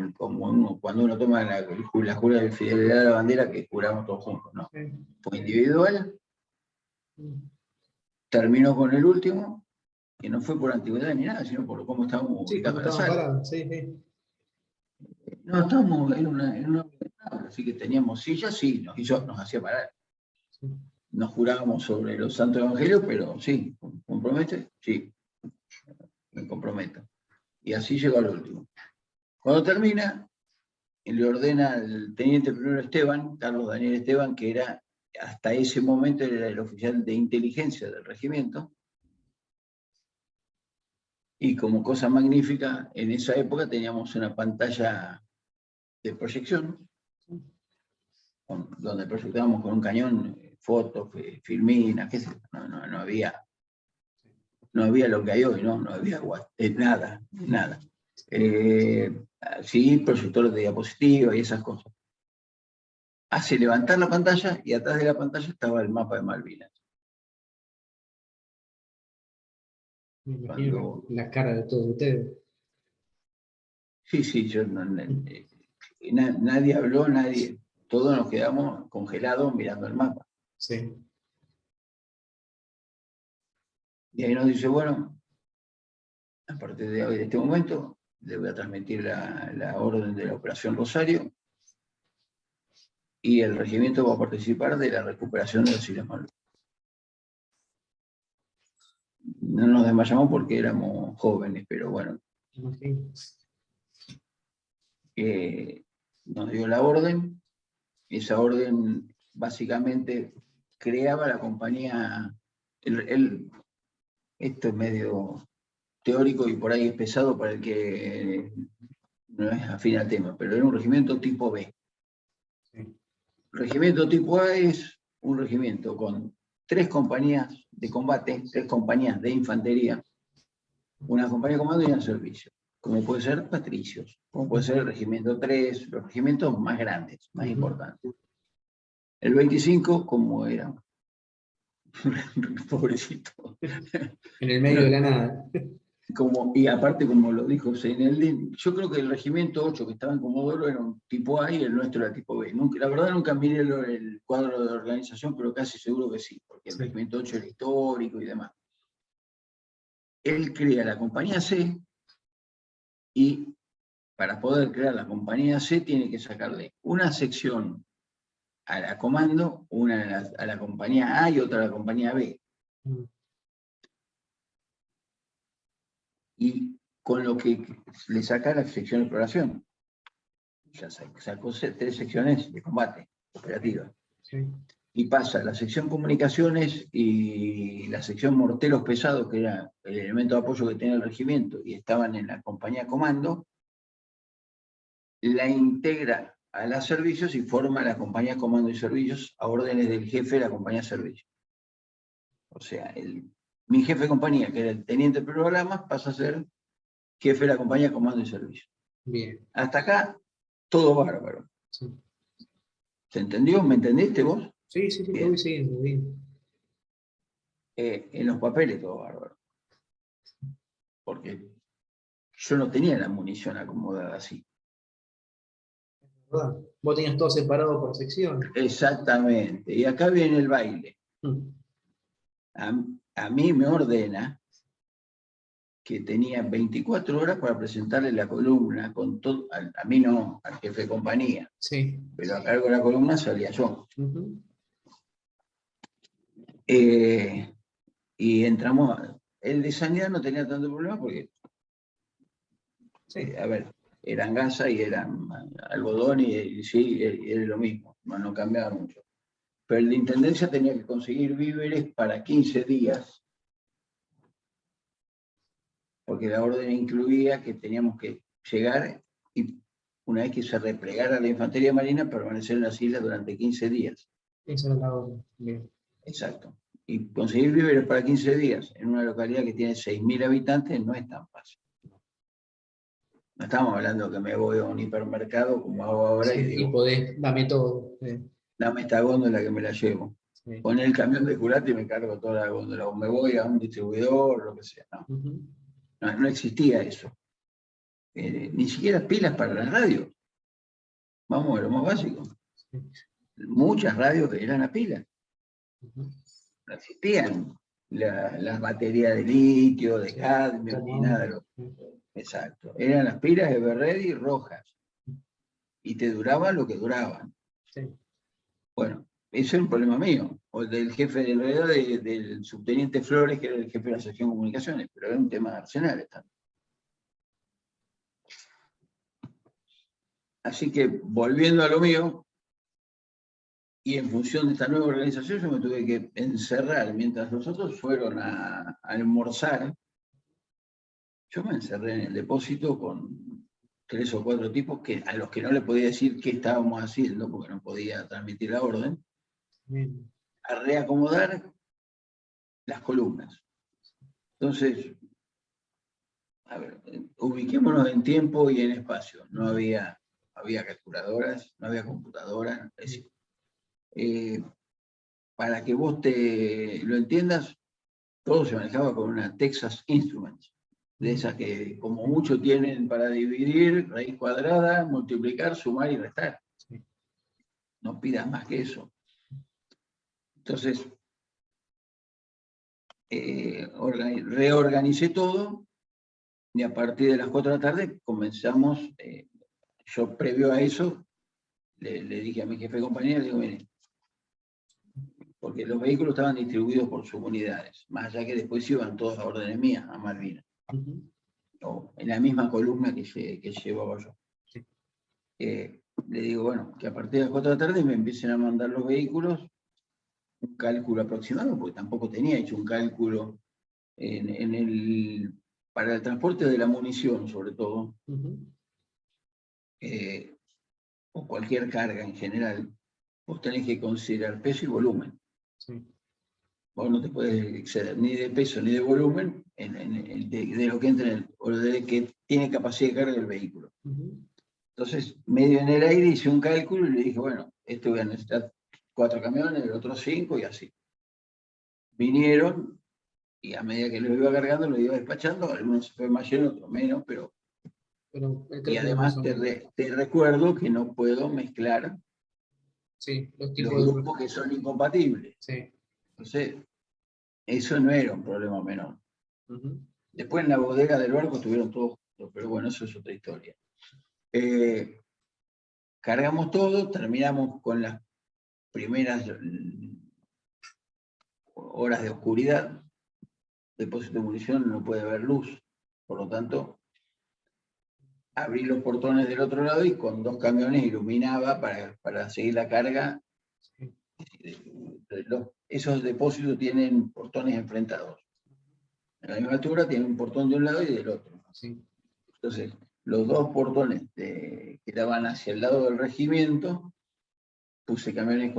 cuando uno toma la jura de fidelidad a la bandera, que juramos todos juntos, ¿no? Fue individual, terminó con el último, que no fue por antigüedad ni nada, sino por cómo estábamos ubicados en la sala. No, estábamos en una así que teníamos sillas, sí, nos hacía parar. Nos jurábamos sobre los santos evangelios, pero sí, ¿compromete? Sí, me comprometo. Y así llegó al último. Cuando termina, le ordena al teniente primero Esteban, Carlos Daniel Esteban, que era, hasta ese momento era el oficial de inteligencia del regimiento, y como cosa magnífica, en esa época teníamos una pantalla de proyección, donde proyectábamos con un cañón fotos, filminas, qué sé yo, no había lo que hay hoy, no había nada. Sí, proyectores de diapositiva y esas cosas. Hace levantar la pantalla y atrás de la pantalla estaba el mapa de Malvinas. Me imagino la cara de todos ustedes. Sí, nadie habló, todos nos quedamos congelados mirando el mapa. Sí. Y ahí nos dice, bueno, a partir de hoy, de este momento, le voy a transmitir la orden de la Operación Rosario, y el regimiento va a participar de la recuperación de las Islas Malvinas. No nos desmayamos porque éramos jóvenes, pero bueno. Nos dio la orden. Esa orden básicamente creaba la compañía. Esto es medio teórico y por ahí es pesado para el que no es afín al tema, pero era un regimiento tipo B. Sí. Regimiento tipo A es un regimiento con 3 compañías de combate, 3 compañías de infantería, una compañía de comando y una de servicio, como puede ser Patricios, como puede ser el regimiento 3, los regimientos más grandes, más importantes. El 25, como era, pobrecito. En el medio de la nada. Y aparte, como lo dijo Seineldin, yo creo que el regimiento 8 que estaba en Comodoro era un tipo A y el nuestro era tipo B. La verdad nunca miré el cuadro de organización, pero casi seguro que sí, porque el regimiento 8 era histórico y demás. Él crea la compañía C y para poder crear la compañía C tiene que sacarle una sección a la comando, una a la compañía A y otra a la compañía B. Y con lo que le saca la sección de exploración. Ya sacó 3 secciones de combate operativa. Sí. Y pasa la sección comunicaciones y la sección morteros pesados, que era el elemento de apoyo que tenía el regimiento, y estaban en la compañía comando, la integra a los servicios y forma la compañía comando y servicios a órdenes del jefe de la compañía servicios. O sea, mi jefe de compañía, que era el teniente de programas, pasa a ser jefe de la compañía comando y servicios. Bien. Hasta acá, todo bárbaro. Sí. ¿Se entendió? ¿Me entendiste vos? Sí, te voy siguiendo, bien. En los papeles todo bárbaro. Porque yo no tenía la munición acomodada así. ¿Verdad? Vos tenías todo separado por sección. Exactamente. Y acá viene el baile. A mí me ordena que tenía 24 horas para presentarle la columna con todo, a mí no, al jefe de compañía. Sí. Pero a cargo de la columna salía yo. Y entramos, el de sanidad no tenía tanto problema porque, a ver, eran gasa y eran algodón y sí, era lo mismo, no cambiaba mucho. Pero el de intendencia tenía que conseguir víveres para 15 días, porque la orden incluía que teníamos que llegar y una vez que se replegara la infantería marina, permanecer en las islas durante 15 días. Esa era la orden. Bien. Exacto. Y conseguir víveres para 15 días en una localidad que tiene 6.000 habitantes no es tan fácil. No estamos hablando que me voy a un hipermercado como hago ahora y digo, y podés, dame todo. dame esta góndola que me la llevo. Sí. Poné el camión de curate y me cargo toda la góndola. O me voy a un distribuidor, lo que sea. No existía eso. Ni siquiera pilas para las radios. Vamos a lo más básico. Muchas radios eran a pilas. No existían las baterías de litio, de cadmio, ni nada. Exacto. Eran las pilas de Everready rojas. Y te duraban lo que duraban. Sí. Bueno, ese es un problema mío, o del jefe, en realidad del subteniente Flores, que era el jefe de la sección de comunicaciones, pero era un tema de arsenales también. Así que, volviendo a lo mío, y en función de esta nueva organización, yo me tuve que encerrar, mientras los otros fueron a almorzar, yo me encerré en el depósito con 3 o 4 tipos a los que no le podía decir qué estábamos haciendo, porque no podía transmitir la orden, a reacomodar las columnas. Entonces, a ver, ubiquémonos en tiempo y en espacio. No había calculadoras, no había computadoras. Es decir, para que vos lo entiendas, todo se manejaba con una Texas Instruments, de esas que como mucho tienen para dividir, raíz cuadrada, multiplicar, sumar y restar. No pidas más que eso. Entonces, reorganicé todo y a partir de las 4 de la tarde comenzamos, yo previo a eso, le dije a mi jefe de compañía, le digo, mire, porque los vehículos estaban distribuidos por subunidades, más allá que después iban todos a órdenes mías, a Malvinas, o en la misma columna que llevaba yo. Sí. Le digo, bueno, que a partir de las 4 de la tarde me empiecen a mandar los vehículos, un cálculo aproximado, porque tampoco tenía hecho un cálculo para el transporte de la munición, sobre todo, o cualquier carga en general, vos tenés que considerar peso y volumen. Sí. Vos no te puedes exceder ni de peso ni de volumen de lo que entra o de que tiene capacidad de carga el vehículo. Entonces, medio en el aire hice un cálculo y le dije, bueno, esto voy a necesitar 4 camiones, el otro 5 y así. Vinieron, Y a medida que lo iba cargando, lo iba despachando, algunos se fue más lleno, otros menos, pero... Pero el Y cálculo más además o menos. te recuerdo que no puedo mezclar Sí, los los tipos de... grupos que son incompatibles. Sí. Entonces, eso no era un problema menor. Ujú. Después en la bodega del barco estuvieron todos juntos, pero bueno, eso es otra historia. Cargamos todo, terminamos con las primeras horas de oscuridad. Depósito de munición no puede haber luz, por lo tanto, abrí los portones del otro lado y con 2 camiones iluminaba para seguir la carga. Sí. Esos depósitos tienen portones enfrentados. En la misma altura tienen un portón de un lado y del otro. Sí. Entonces, los 2 portones que daban hacia el lado del regimiento, puse camiones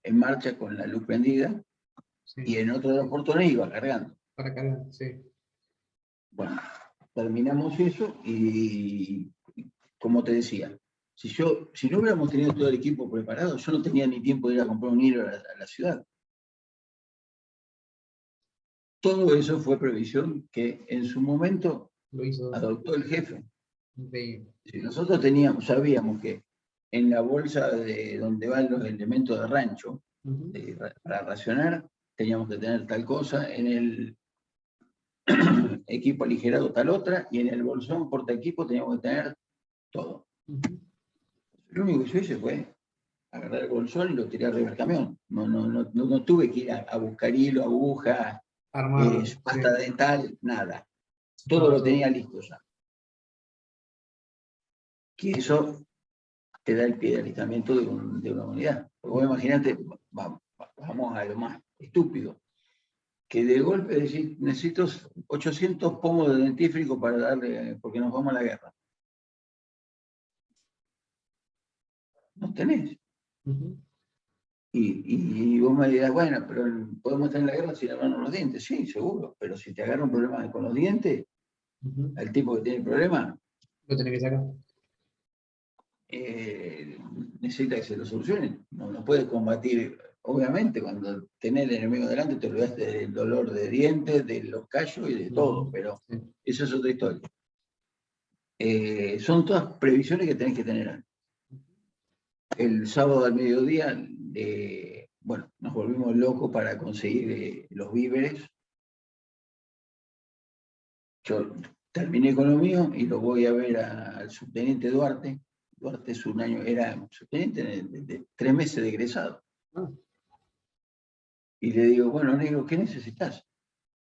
en marcha con la luz prendida, Sí. y en otro de los portones iba cargando. Para cargar, sí. Bueno, terminamos eso y, como te decía, si no hubiéramos tenido todo el equipo preparado, yo no tenía ni tiempo de ir a comprar un hilo a la ciudad. Todo eso fue previsión que en su momento Lo hizo adoptó el jefe. increíble. Si nosotros sabíamos que en la bolsa de donde van los elementos de rancho, Ujú. para racionar, teníamos que tener tal cosa, en el equipo aligerado tal otra, y en el bolsón porta equipo teníamos que tener todo. Ujú. Lo único que yo hice fue agarrar el bolsón y lo tiré arriba del camión. No tuve que ir a buscar hilo, aguja, Armado, sí. pasta dental, nada. Todo Estaba lo todo. tenía listo ya. Que eso te da el pie de alistamiento de una unidad. Vos imaginate, vamos a lo más estúpido, que de golpe decís, necesito 800 pomos de dentífrico para darle, porque nos vamos a la guerra. No tenés. Ujú. Y vos me dirás, bueno, pero podemos estar en la guerra sin lavarnos los dientes. Sí, seguro, pero si te agarra un problema con los dientes, Ujú. al tipo que tiene el problema, Lo tenés que sacar. necesita que se lo solucione. No puede combatir, obviamente, cuando tenés el enemigo delante te olvidaste del dolor de dientes, de los callos y de todo, Ujú. pero Sí. eso es otra historia. Son todas previsiones que tenés que tener. El sábado al mediodía, bueno, nos volvimos locos para conseguir los víveres. Yo terminé con lo mío y lo voy a ver al subteniente Duarte. Duarte es era subteniente de 3 meses de egresado. Ah, Y le digo, bueno, negro, ¿qué necesitas?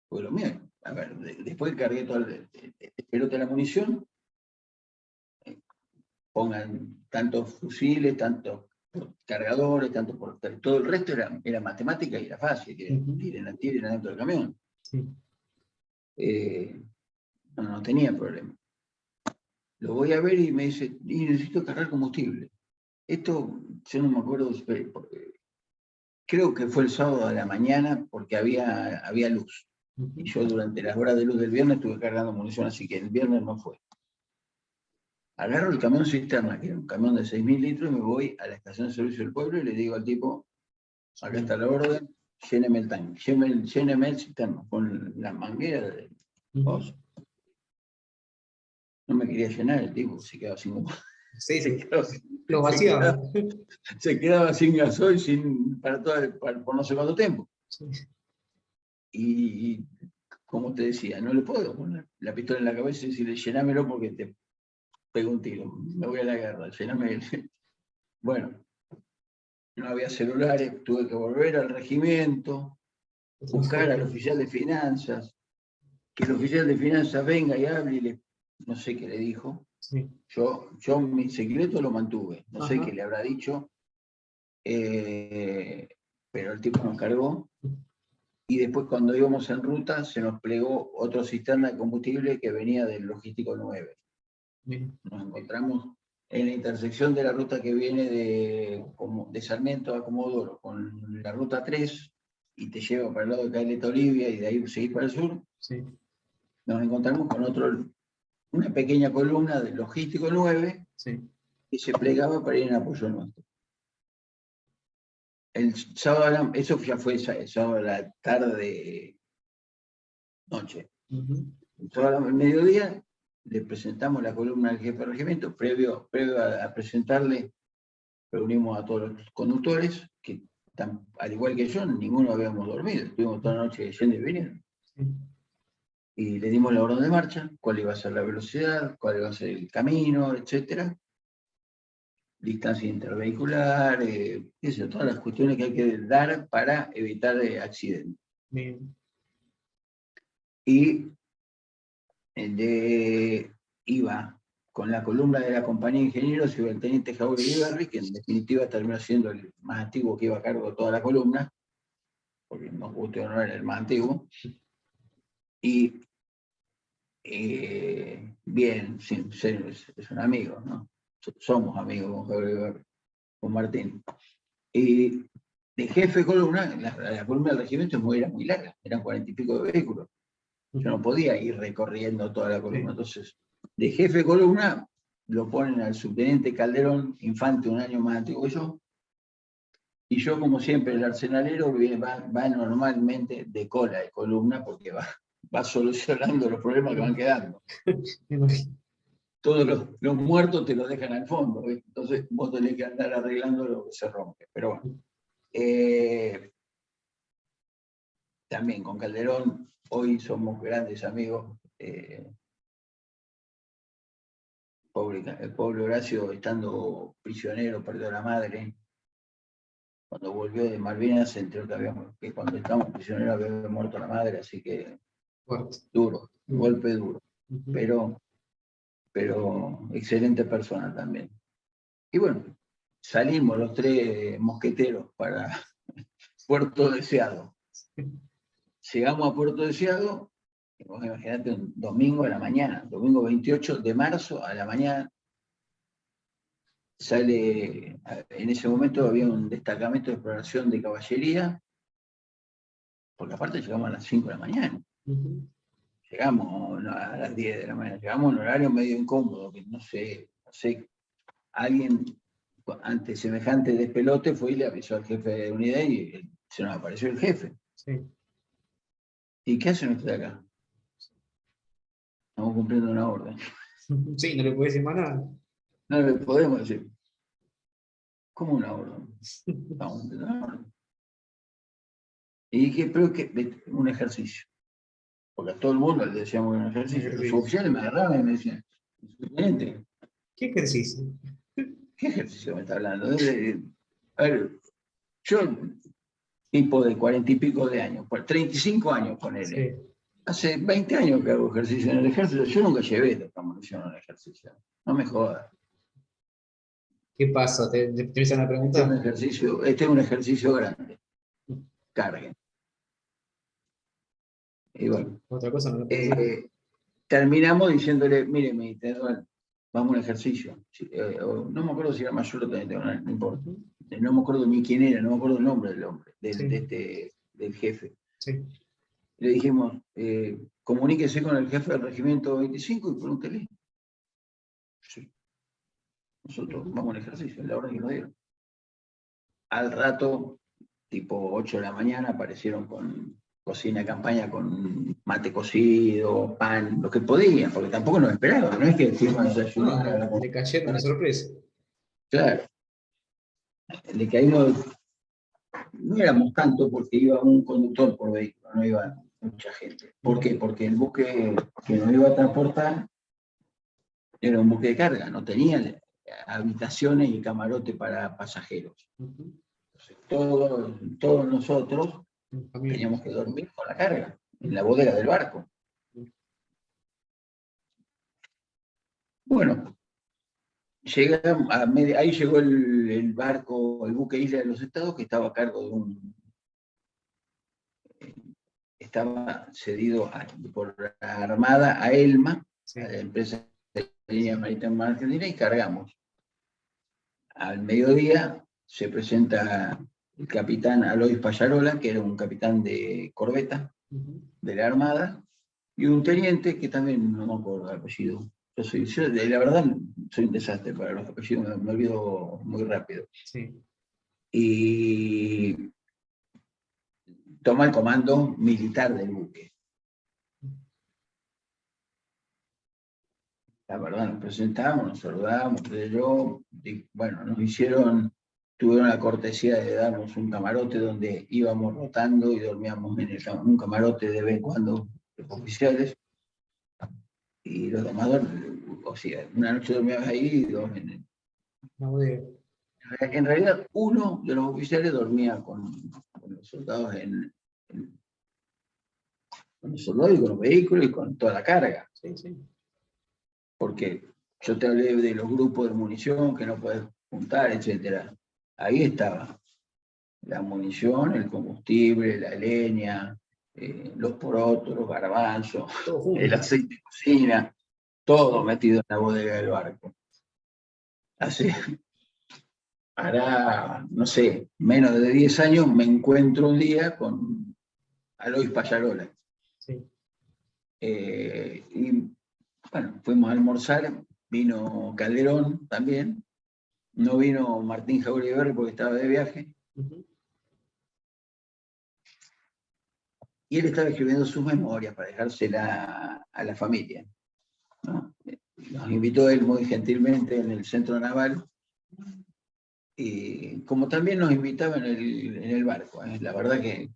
Pues lo mío, a ver, después cargué todo el pelote de la munición, pongan tantos fusiles, tantos cargadores, todo el resto era matemática y era fácil, ujú. tiren adentro del camión. Sí. No tenía problema. Lo voy a ver y me dice, y necesito cargar combustible. Esto, yo no me acuerdo, creo que fue el sábado a la mañana porque había luz. Y Ujú. yo durante las horas de luz del viernes estuve cargando munición, así que el viernes no fue. Agarro el camión cisterna, que era un camión de 6.000 litros, y me voy a la estación de servicio del pueblo y le digo al tipo, acá está la orden, lléneme el tanque, lléneme el cisterna, con la manguera de Ujú. vos. No me quería llenar el tipo, se quedaba sin, Sí, se sí. quedaba, Lo se vaciaba. quedaba, se quedaba sin gasoil por no sé cuánto tiempo. Sí. Y como te decía, no le puedo poner la pistola en la cabeza y decirle, llenámelo porque te pego un tiro, me voy a la guerra, llename. Bueno, no había celulares, tuve que volver al regimiento, buscar al oficial de finanzas, que el oficial de finanzas venga y hable y no sé qué le dijo. Sí. Yo mi secreto lo mantuve, no sé Ajá. qué le habrá dicho, pero el tipo nos cargó. Y después cuando íbamos en ruta se nos plegó otro cisterna de combustible que venía del Logístico 9. Bien. Nos encontramos en la intersección de la ruta que viene de Sarmiento a Comodoro con la ruta 3 y te lleva para el lado de Caleta Olivia y de ahí seguís para el sur. Sí. Nos encontramos con una pequeña columna del Logístico 9 Sí. que se plegaba para ir en apoyo nuestro. El sábado, eso ya fue el sábado a la tarde, noche. Ujú. Todo el mediodía le presentamos la columna al jefe de regimiento, previo a presentarle, reunimos a todos los conductores, que al igual que yo, ninguno habíamos dormido, estuvimos toda la noche yendo y viniendo. Sí. Y le dimos la orden de marcha, cuál iba a ser la velocidad, cuál iba a ser el camino, etcétera, distancia intervehicular, todas las cuestiones que hay que dar para evitar accidentes. Bien. Y iba con la columna de la compañía de ingenieros, iba el teniente Jauregui Berry, que en definitiva terminó siendo el más antiguo que iba a cargo de toda la columna, porque nos guste o no era el más antiguo. Y bien, sí, es un amigo, ¿no? Somos amigos con Jauregui Berry, con Martín. Y de jefe de columna, la columna del regimiento era muy larga, eran 40 y pico de vehículos. Yo no podía ir recorriendo toda la columna. Entonces, de jefe de columna lo ponen al subteniente Calderón, infante un año más antiguo que yo, y yo, como siempre, el arsenalero va normalmente de cola de columna porque va solucionando los problemas que van quedando. Todos los muertos te los dejan al fondo, ¿ves? Entonces vos tenés que andar arreglando lo que se rompe. Pero bueno, también con Calderón, hoy somos grandes amigos. El pobre Horacio, estando prisionero, perdió a la madre. Cuando volvió de Malvinas se enteró que cuando estábamos prisioneros había muerto la madre, así que Fuerte. duro, golpe duro. Ujú. Pero excelente persona también. Y bueno, salimos los tres mosqueteros para Puerto Deseado. Llegamos a Puerto Deseado, vos imaginate un domingo a la mañana, domingo 28 de marzo a la mañana. Sale, en ese momento había un destacamento de exploración de caballería, porque aparte llegamos a las 5 de la mañana. Ujú. Llegamos no, a las 10 de la mañana, llegamos en un horario medio incómodo, que no sé, alguien ante semejante despelote fue y le avisó al jefe de unidad y se nos apareció el jefe. Sí. ¿Y qué hacen ustedes acá? Estamos cumpliendo una orden. Sí, no le puedes decir más nada. No le podemos decir. ¿Cómo una orden? Estamos cumpliendo una orden. Y dije, pero que un ejercicio. Porque a todo el mundo le decíamos un ejercicio. Los oficiales me agarraban y me decían, subteniente, ¿Qué ejercicio? ¿qué ejercicio me está hablando? A ver, yo, tipo de 40 y pico de años, por 35 años, ponele. Sí. Hace 20 años que hago ejercicio en el ejército, yo nunca llevé esta munición al ejercicio. No me jodas. ¿Qué pasa? ¿Te empiezan a preguntar? Este es un ejercicio grande. Carguen. Y bueno, Otra cosa no le puedo decir. terminamos diciéndole, mire, mi tenedor, vamos a un ejercicio. No me acuerdo si era mayor o teniente, no importa. Ujú. No me acuerdo ni quién era, no me acuerdo el nombre del hombre, Sí. del jefe. Sí. Le dijimos, comuníquese con el jefe del regimiento 25 y pregúntele. Sí. Nosotros vamos al ejercicio, es la orden que nos dieron. Al rato, tipo 8 de la mañana, aparecieron con cocina de campaña, con mate cocido, pan, lo que podían, porque tampoco nos esperaban, no es que fuimos a desayunar. No, le cayeron de sorpresa. Claro, le caímos, no éramos tanto porque iba un conductor por vehículo, no iba mucha gente. ¿Por qué? Porque el buque que nos iba a transportar era un buque de carga, no tenía habitaciones y camarote para pasajeros. Ujú. Entonces, todos nosotros Familia. teníamos que dormir con la carga, en la bodega del barco. Bueno, ahí llegó el barco, el buque Isla de los Estados, que estaba a cargo estaba cedido por la Armada a ELMA, Sí. a la empresa de línea marítima argentina, y cargamos. Al mediodía se presenta el capitán Alois Pallarola, que era un capitán de corbeta de la Armada, y un teniente que también no me acuerdo el apellido. La verdad, soy un desastre para los apellidos, me olvido muy rápido. Sí. Y toma el comando militar del buque. la verdad, nos presentamos, nos saludamos, bueno, tuvieron la cortesía de darnos un camarote donde íbamos rotando y dormíamos en un camarote de vez en cuando, los oficiales, y los demás, o sea, una noche dormíamos ahí y dos en el... No veo. En realidad, uno de los oficiales dormía con los soldados con los soldados y con los vehículos y con toda la carga. Sí, sí. Porque yo te hablé de los grupos de munición que no podés juntar, etcétera. Ahí estaba la munición, el combustible, la leña, los porotos, los garbanzos, Todo junto. el aceite de cocina, todo metido en la bodega del barco. Así, hará, no sé, menos de 10 años me encuentro un día con Alois Payarola. Sí. Y bueno, fuimos a almorzar, vino Calderón también, no vino Martín Jauriberri porque estaba de viaje, y él estaba escribiendo sus memorias para dejársela a la familia, ¿no? Nos invitó él muy gentilmente en el centro naval, y como también nos invitaba en el barco, la verdad que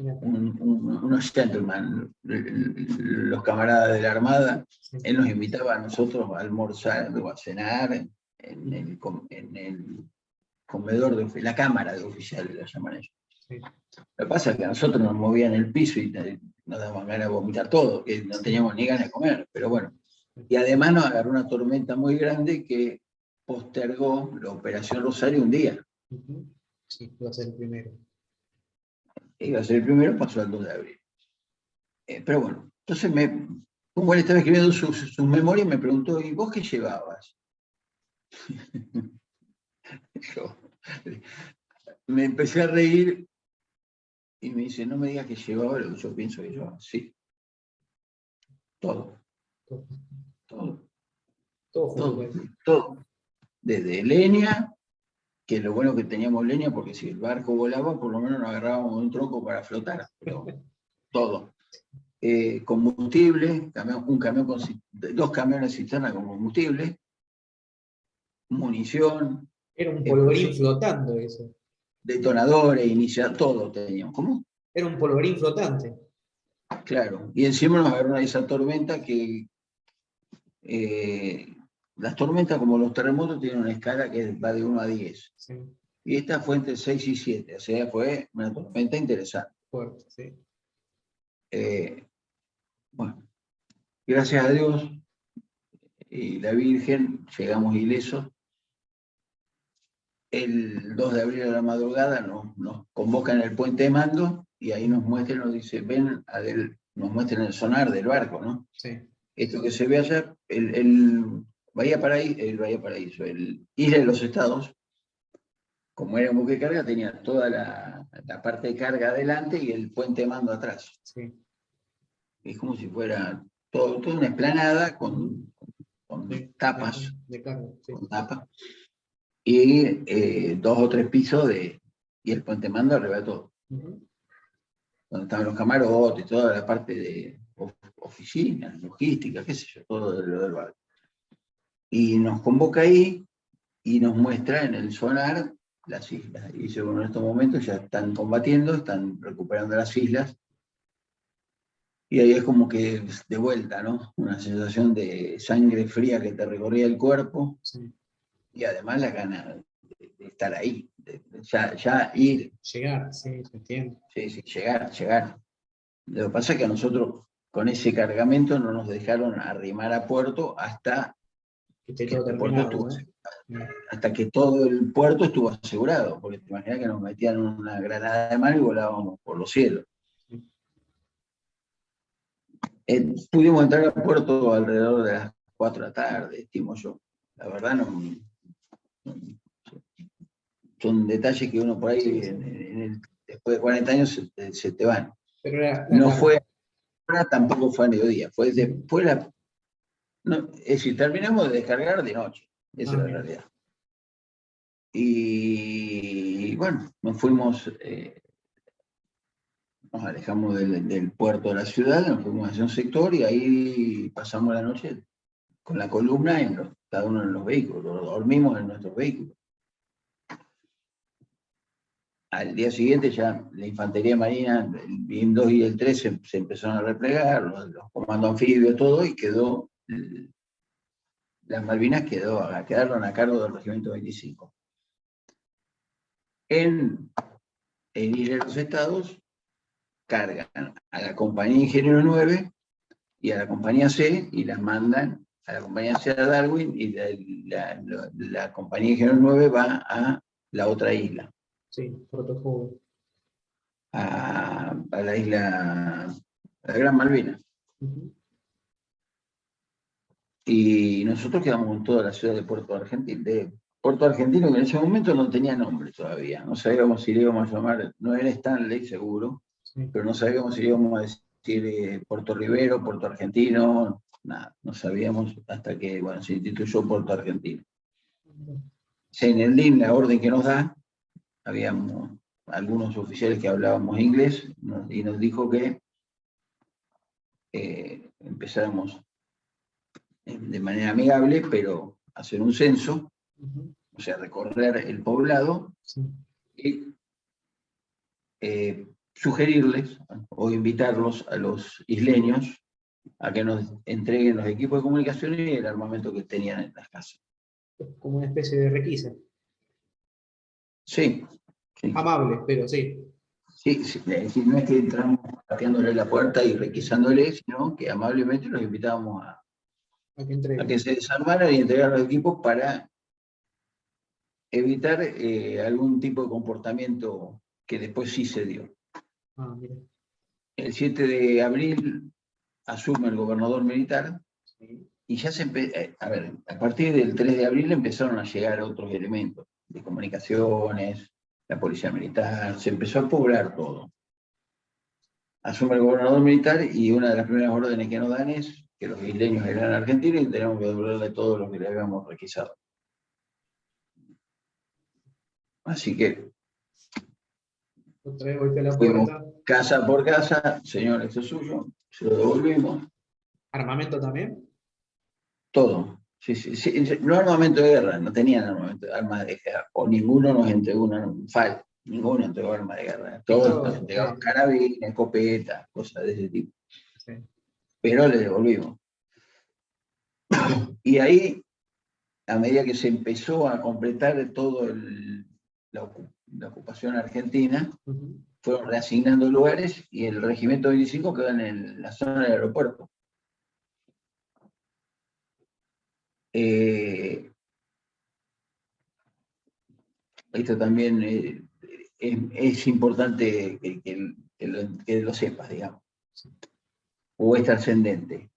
unos gentlemen, los camaradas de la Armada, él nos invitaba a nosotros a almorzar o a cenar en el comedor de la cámara de oficiales, la llaman ellos. Sí. Lo que pasa es que a nosotros nos movían el piso y nos daban ganas de vomitar todo, que no teníamos ni ganas de comer, pero bueno. Y además nos agarró una tormenta muy grande que postergó la Operación Rosario un día. Sí, iba a ser el primero. Iba a ser el primero, pasó al 2 de abril. Pero bueno, entonces como él estaba escribiendo sus memorias, me preguntó, ¿y vos qué llevabas? Yo me empecé a reír y me dice, no me digas que llevaba lo que yo pienso que llevaba. Sí. Todo. Todo. Todo junto. Todo. Todo. Desde leña, que lo bueno que teníamos leña, porque si el barco volaba, por lo menos nos agarrábamos un tronco para flotar. Pero todo. Combustible, dos camiones cisterna con combustible, munición. Era un polvorín flotando eso. Detonadores, iniciar, todo teníamos. ¿Cómo? Era un polvorín flotante. Claro. Y encima nos agarró esa tormenta que las tormentas, como los terremotos, tienen una escala que va de 1 a 10. Sí. Y esta fue entre 6 y 7, o sea, fue una tormenta interesante. Fuerte, sí. Bueno, gracias a Dios y la Virgen llegamos ilesos. El 2 de abril a la madrugada nos convocan en el puente de mando y ahí nos muestran, nos dice, nos muestran el sonar del barco, ¿no? Sí. Esto que se ve allá, el Paraíso, el Isla de los Estados, como era un buque de carga, tenía toda la parte de carga adelante y el puente de mando atrás. Sí. Es como si fuera toda una explanada con tapas, de carga, sí. con tapas, y 2 o 3 pisos y el puente de mando arriba de todo. Donde estaban los camarotes, toda la parte de oficinas, logística, qué sé yo, todo lo del barco. Y nos convoca ahí y nos muestra en el sonar las islas. Y dice, bueno, en estos momentos ya están combatiendo, están recuperando las islas. Y ahí es como que de vuelta, ¿no? Una sensación de sangre fría que te recorría el cuerpo. Sí. Y además la gana de estar ahí, ya ir. Llegar, sí, se entiende. Sí, llegar. Lo que pasa es que a nosotros con ese cargamento no nos dejaron arrimar a puerto hasta hasta que todo el puerto estuvo asegurado, porque te imaginas que nos metían una granada de mar y volábamos por los cielos. Pudimos entrar al puerto alrededor de las 4 de la tarde, estimo yo. La verdad son detalles que uno por ahí después de 40 años se te van. Pero no fue, tampoco fue a mediodía, fue después es decir, terminamos de descargar de noche, esa es la realidad. Y bueno, nos alejamos del puerto de la ciudad, nos fuimos hacia un sector y ahí pasamos la noche con la columna cada uno en los vehículos, dormimos en nuestros vehículos. Al día siguiente ya la Infantería Marina, el BIM 2 y el 3 se empezaron a replegar, los comandos anfibios, todo, y las Malvinas quedaron a cargo del Regimiento 25. En Isla de los Estados cargan a la Compañía Ingeniero 9 y a la Compañía C, y las mandan a la Compañía C a Darwin, y la Compañía Ingeniero 9 va a la otra isla. Sí, Puerto Joven. A la isla, a la Gran Malvinas. Y nosotros quedamos con toda la ciudad de Puerto Argentino, que en ese momento no tenía nombre todavía. No sabíamos si le íbamos a llamar, no era Stanley seguro, sí, pero no sabíamos si le íbamos a decir Puerto Rivero, Puerto Argentino, nada, no sabíamos hasta que se instituyó Puerto Argentino. En el DIN, la orden que nos da, habíamos algunos oficiales que hablábamos inglés, y nos dijo que empezáramos de manera amigable, pero hacer un censo, o sea, recorrer el poblado, sí, y sugerirles o invitarlos a los isleños a que nos entreguen los equipos de comunicación y el armamento que tenían en las casas. Como una especie de requisa. Sí. Sí. Amable, pero sí. Sí, sí, no es que entramos pateándole la puerta y requisándole, sino que amablemente los invitábamos a que se desarmaran y entregaran los equipos para evitar algún tipo de comportamiento que después sí se dio. Mira. El 7 de abril asume el gobernador militar, sí, y ya a partir del 3 de abril empezaron a llegar otros elementos de comunicaciones, la policía militar, se empezó a poblar todo. Asume el gobernador militar y una de las primeras órdenes que nos dan es que los isleños eran argentinos y tenemos que devolverle todo lo que le habíamos requisado. Así que fuimos casa por casa, señor, esto es suyo, se lo devolvimos. ¿Armamento también? Todo. Sí, sí, sí. No armamento de guerra, no tenían armas de guerra, o ninguno nos entregó ninguno entregó armas de guerra. Todos nos entregaban carabines, escopetas, cosas de ese tipo. Sí. Pero le devolvimos. Y ahí, a medida que se empezó a completar todo la ocupación argentina, fueron reasignando lugares y el regimiento 25 quedó en la zona del aeropuerto. Esto también es importante que lo sepas, digamos, o es trascendente.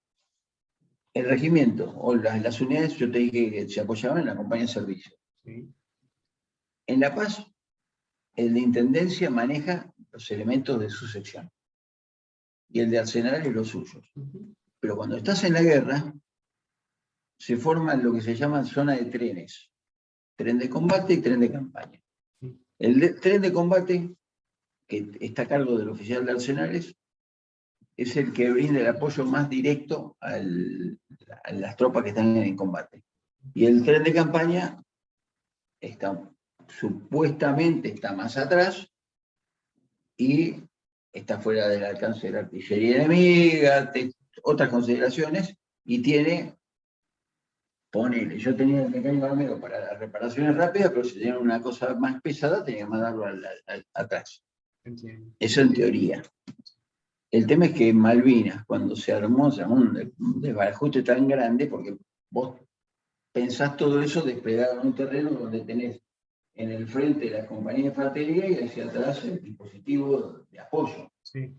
El regimiento o las unidades, yo te dije que se apoyaban en la compañía de servicio. Sí. En La Paz, el de Intendencia maneja los elementos de su sección y el de Arsenal es los suyos. Pero cuando estás en la guerra, se forman lo que se llama zona de trenes. Tren de combate y tren de campaña. El tren de combate, que está a cargo del oficial de Arsenales, es el que brinda el apoyo más directo a las tropas que están en combate. Y el tren de campaña supuestamente está más atrás y está fuera del alcance de la artillería enemiga, otras consideraciones, y ponele, yo tenía el mecánico armero para las reparaciones rápidas, pero si tenía una cosa más pesada tenía que mandarlo atrás. Entiendo. Eso en teoría. El tema es que en Malvinas, cuando se armó un desbarajuste tan grande, porque vos pensás todo eso desplegado en un terreno donde tenés en el frente la compañía de infantería y hacia atrás el dispositivo de apoyo. Sí.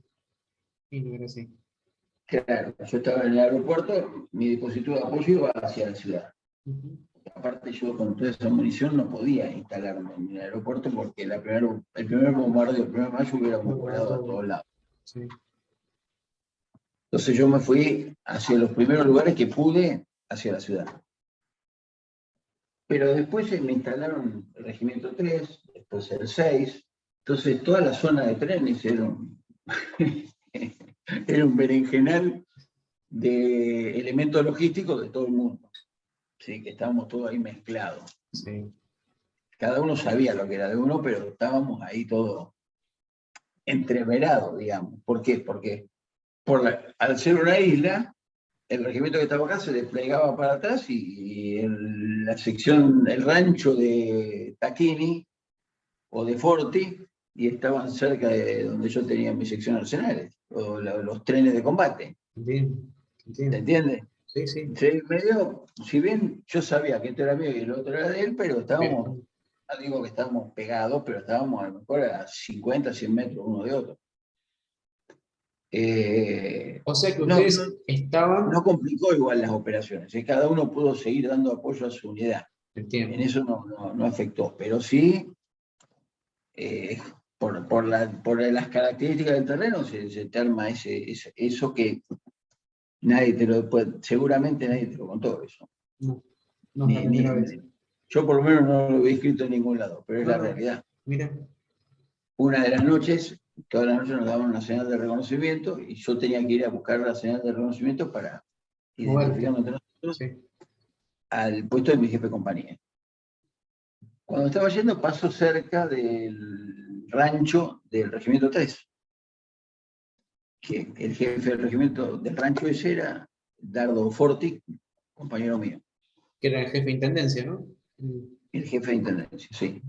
Y sí. Claro, yo estaba en el aeropuerto, mi dispositivo de apoyo iba hacia la ciudad. Aparte yo con toda esa munición no podía instalarme en el aeropuerto porque el primer bombardeo, el 1 de mayo hubiéramos volado a todos lados. Sí. Entonces yo me fui hacia los primeros lugares que pude hacia la ciudad. Pero después me instalaron el Regimiento 3, después el 6, entonces toda la zona de trenes era un berenjenal de elementos logísticos de todo el mundo. ¿sí? Que estábamos todos ahí mezclados. Sí. Cada uno sabía lo que era de uno, pero estábamos ahí todos entreverados, digamos. ¿Por qué? Porque al ser una isla, el regimiento que estaba acá se desplegaba para atrás y la sección, el rancho de Taquini o de Forti, y estaban cerca de donde yo tenía mi sección arsenales, o los trenes de combate. Entiendo, ¿Se entiendo. entiende? Sí, sí. Sí, medio, si bien yo sabía que este era mío y el otro era de él, pero estábamos, Pero, no digo que estábamos pegados, pero estábamos a lo mejor a 50, 100 metros uno de otro. o sea que No, ustedes estaban, no complicó igual las operaciones, cada uno pudo seguir dando apoyo a su unidad. En entiendo, eso no afectó, pero sí, por las características del terreno se te arma eso que nadie te lo puede, seguramente nadie te lo contó eso. no, no es la primera vez. Yo por lo menos no lo he escrito en ningún lado, pero es No, la no, realidad. mira, Una de las noches, todas las noches nos daban una señal de reconocimiento y yo tenía que ir a buscar la señal de reconocimiento para identificarnos moverte. entre nosotros Sí, al puesto de mi jefe de compañía. Cuando estaba yendo, paso cerca del rancho del Regimiento 3, que el jefe del regimiento del rancho ese era Dardo Forti, compañero mío, que era el jefe de intendencia, ¿no? el jefe de intendencia, sí.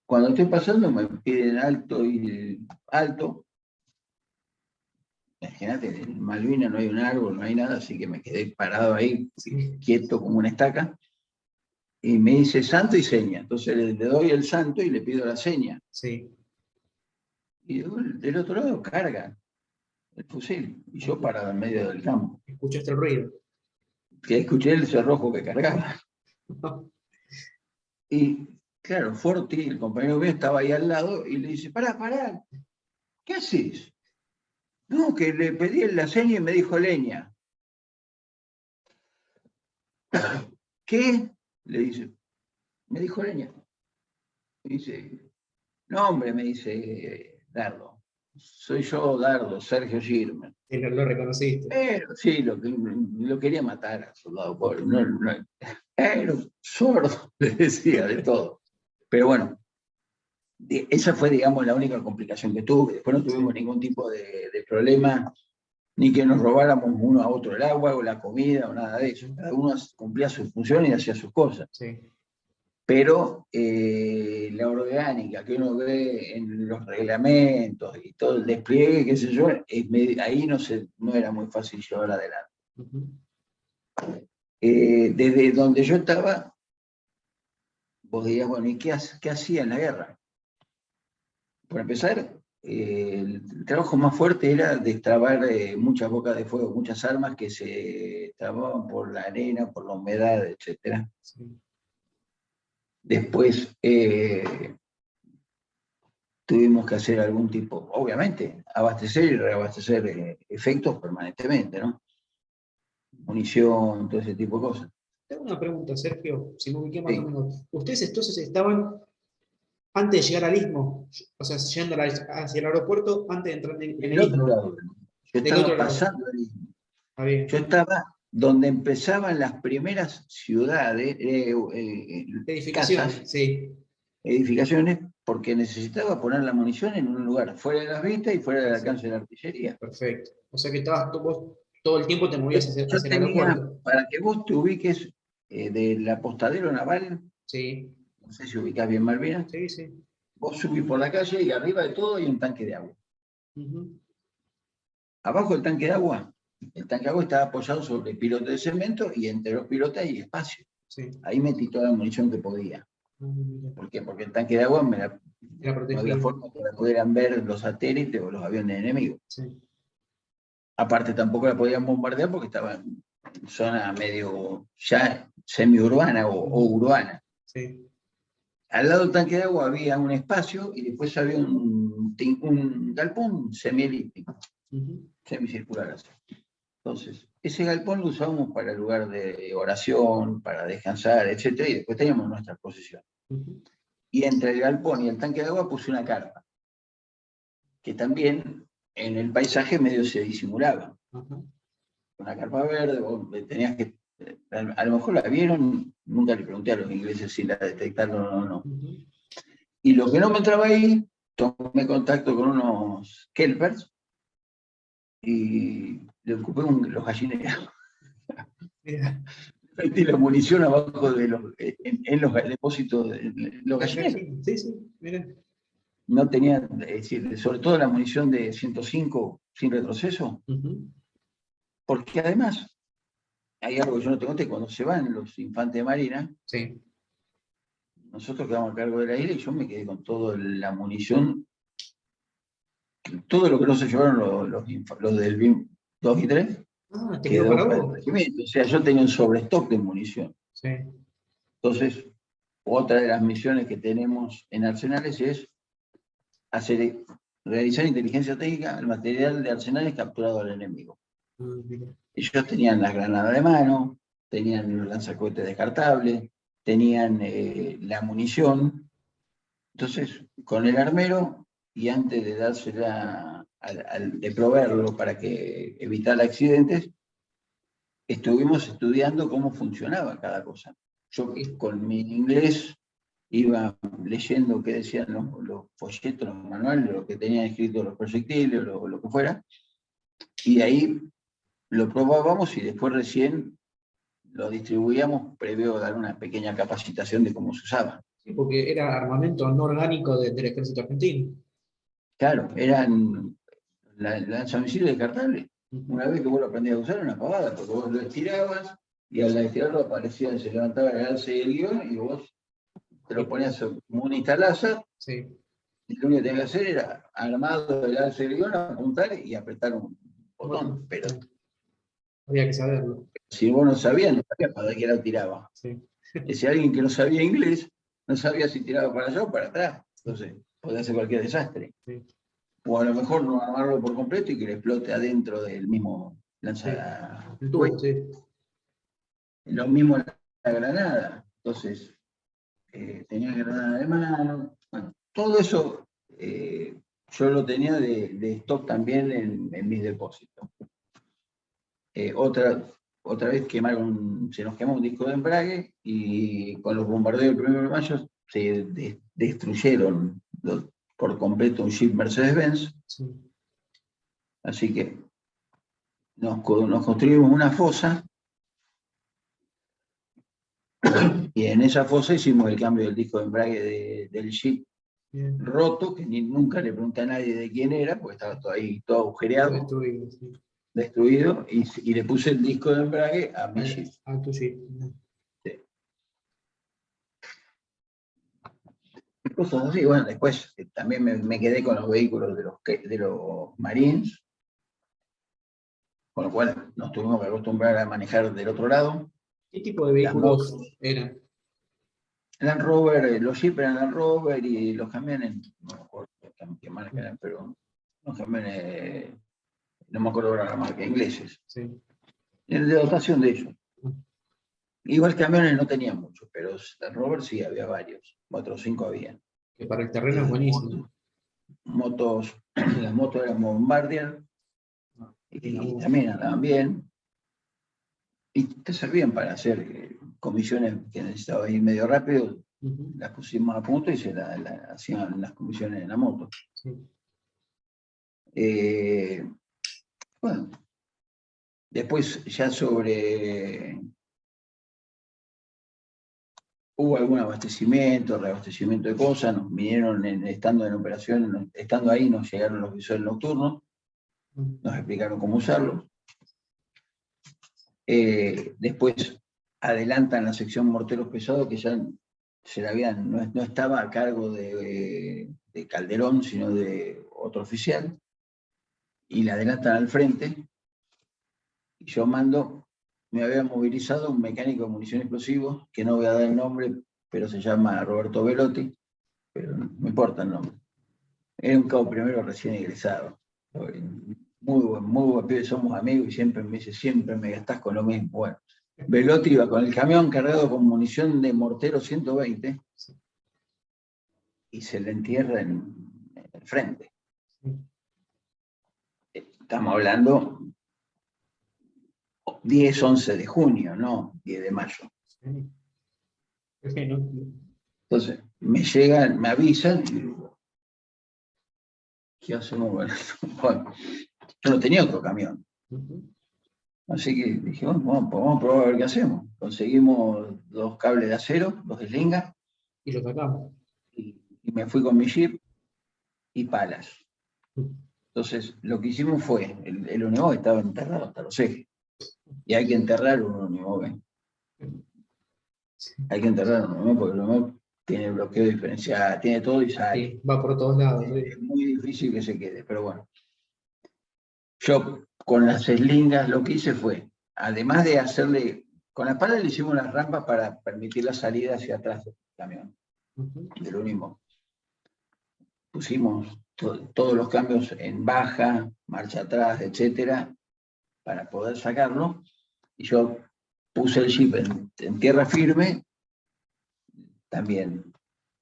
Cuando estoy pasando me piden alto. Imagínate, en Malvinas no hay un árbol, no hay nada, así que me quedé parado ahí, Sí, quieto como una estaca, y me dice santo y seña. Entonces le doy el santo y le pido la seña. sí. Y del otro lado carga el fusil, y yo parado en medio del campo. ¿Escuchaste el ruido? Que escuché el cerrojo que cargaba. Y claro, Forti, el compañero mío, estaba ahí al lado y le dice, pará, ¿qué haces? No, que le pedí la seña y me dijo leña. ¿Qué? Le dice, me dijo leña. Me dice, no, hombre, me dice Dardo. Soy yo, Dardo, Sergio Girman. Y lo reconociste. Pero sí, lo quería matar al soldado pobre. Era sordo, le decía de todo. Pero bueno, esa fue, digamos, la única complicación que tuve. Después no tuvimos Sí, ningún tipo de problema, ni que nos robáramos uno a otro el agua o la comida o nada de eso. Cada uno cumplía sus funciones y hacía sus cosas. sí. Pero la orgánica que uno ve en los reglamentos y todo el despliegue, qué sé yo, ahí no era muy fácil llevar adelante. Ujú. Desde donde yo estaba, vos dirías, bueno, ¿y qué hacía en la guerra? Por empezar, el trabajo más fuerte era destrabar muchas bocas de fuego, muchas armas que se trababan por la arena, por la humedad, etc. Sí. Después tuvimos que hacer algún tipo, obviamente, abastecer y reabastecer efectos permanentemente, ¿no? Munición, todo ese tipo de cosas. Tengo una pregunta, Sergio, si me ubiqué más o Sí, menos. ¿Ustedes entonces estaban antes de llegar al istmo? O sea, yendo hacia el aeropuerto antes de entrar en del el otro istmo, lado, yo del otro estaba lado. pasando el istmo. Está Yo bien. estaba donde empezaban las primeras ciudades, casas, Edificaciones, sí. edificaciones, porque necesitaba poner la munición en un lugar fuera de las vistas y fuera del alcance Perfecto. de la artillería. Perfecto. O sea que estabas vos todo el tiempo te Yo, movías yo hacia el tenía, aeropuerto. para que vos te ubiques, del apostadero naval, Sí, no sé si ubicás bien Malvinas, sí, sí. vos subís por la calle y arriba de todo hay un tanque de agua. Ujú. Abajo del tanque de agua, el tanque de agua estaba apoyado sobre pilotes de cemento y entre los pilotes hay espacio. Sí. Ahí metí toda la munición que podía. Ah, mira. ¿Por qué? Porque el tanque de agua Era no había protegido. forma que la pudieran ver los satélites o los aviones enemigos. Sí. Aparte, tampoco la podían bombardear porque estaba en zona medio ya semiurbana o Ujú. urbana. Sí. Al lado del tanque de agua había un espacio y después había un galpón semielíptico, Ujú. semicircular así. Entonces, ese galpón lo usábamos para el lugar de oración, para descansar, etc. Y después teníamos nuestras posiciones. Ujú. Y entre el galpón y el tanque de agua puse una carpa, que también en el paisaje medio se disimulaba. Ajá. Una carpa verde, vos tenías que A lo mejor la vieron, nunca le pregunté a los ingleses si la detectaron o no. Y lo que no me entraba ahí, tomé contacto con unos kelpers y le ocupé los gallineros. Metí la munición abajo de en los depósitos de los gallineros. Sí, sí, miren. No tenía, es decir, sobre todo la munición de 105 sin retroceso, porque además hay algo que yo no te conté, cuando se van los infantes de marina, sí. Nosotros quedamos a cargo de la isla y yo me quedé con toda la munición, todo lo que no se llevaron los del BIM 2 y 3, Ah, ¿te quedó quedó para para el vos? regimiento. O sea, yo tenía un sobrestock de munición. Sí. Entonces, otra de las misiones que tenemos en Arsenales es realizar inteligencia técnica al material de arsenales capturado al enemigo. Ellos tenían las granadas de mano, tenían los lanzacohetes descartables, tenían la munición. Entonces, con el armero, y antes de dársela, de proveerlo para que evitar accidentes, estuvimos estudiando cómo funcionaba cada cosa. Yo con mi inglés iba leyendo qué decían los folletos, los manuales, lo que tenían escrito los proyectiles, lo que fuera, y ahí lo probábamos y después recién lo distribuíamos previo dar una pequeña capacitación de cómo se usaba. Sí, porque era armamento no orgánico del ejército argentino. Claro, eran lanzamisiles descartables. Una vez que vos lo aprendías a usar, una pavada, porque vos lo estirabas y al estirarlo aparecía, se levantaba el alce y el guión y vos te lo ponías como una instalaza. Sí. Y lo único que tenías que hacer era armado el alce y el guión, apuntar y apretar un botón. Bueno, Pero había que saberlo. si vos no sabías para qué lado tiraba. Sí. Y si alguien que no sabía inglés, no sabía si tiraba para allá o para atrás. Entonces, podía hacer cualquier desastre. Sí. O a lo mejor no armarlo por completo y que le explote adentro del mismo Sí. lanzacohetes. El tubo, sí. Lo mismo la granada. Entonces, tenía granada de mano. Bueno, todo eso yo lo tenía de stock también en mis depósitos. Otra vez se nos quemó un disco de embrague y con los bombardeos del 1 de mayo se destruyeron por completo un Jeep Mercedes-Benz. Sí. Así que nos construimos una fosa y en esa fosa hicimos el cambio del disco de embrague del Jeep. Bien. Roto, que nunca le pregunté a nadie de quién era, porque estaba todo ahí, todo agujereado. Destruido, sí. Destruido, y le puse el disco de embrague a mi Jeep. A tu Jeep. Sí. Cosas así, bueno, después también me quedé con los vehículos de los Marines, con lo cual nos tuvimos que acostumbrar a manejar del otro lado. ¿Qué tipo de vehículos eran? Land Rover, los Jeep eran Land Rover y los camiones, no me acuerdo qué marca eran, pero los camiones, no me acuerdo ahora la marca, ingleses. Sí. De dotación de ellos. Igual camiones no tenía muchos, pero Land Rover sí había varios, 4 o 5 había. Que para el terreno es buenísimo. Las motos eran Bombardier y también andaban bien. Y te servían para hacer comisiones que necesitaba ir medio rápido, las pusimos a punto y se hacían las comisiones en la moto. Sí. Bueno, después ya hubo algún abastecimiento, reabastecimiento de cosas, nos vinieron estando en operación, estando ahí nos llegaron los visores nocturnos, nos explicaron cómo usarlos. Después adelantan la sección morteros pesados que ya no estaba a cargo de Calderón, sino de otro oficial, y la adelantan al frente, y yo me había movilizado un mecánico de munición explosivos, que no voy a dar el nombre, pero se llama Roberto Velotti, pero no me importa el nombre. Era un cabo primero recién egresado. Muy buen pibe, somos amigos y siempre me dice, siempre me gastás con lo mismo. Bueno, Velotti iba con el camión cargado con munición de mortero 120 y se le entierra en el frente. Estamos hablando 10, 11 de junio, no 10 de mayo. Sí. Es que no. Entonces, me llegan, me avisan y digo, ¿qué hacemos con esto? Bueno, yo no tenía otro camión. Así que dije, bueno, vamos a probar a ver qué hacemos. Conseguimos 2 cables de acero, 2 eslingas, Y lo sacamos. y me fui con mi jeep y palas. Entonces, lo que hicimos fue, el Unimog estaba enterrado hasta los ejes. Y hay que enterrar un Unimog. Hay que enterrar un Unimog porque el Unimog tiene bloqueo diferencial, tiene todo y sale. Sí, va por todos lados. Sí. Es muy difícil que se quede, pero bueno. Yo con las eslingas lo que hice fue, además de hacerle, con la pala le hicimos las rampas para permitir la salida hacia atrás del camión, del Unimog. Pusimos todos los cambios en baja, marcha atrás, etcétera, para poder sacarlo. Y yo puse el jeep en tierra firme, también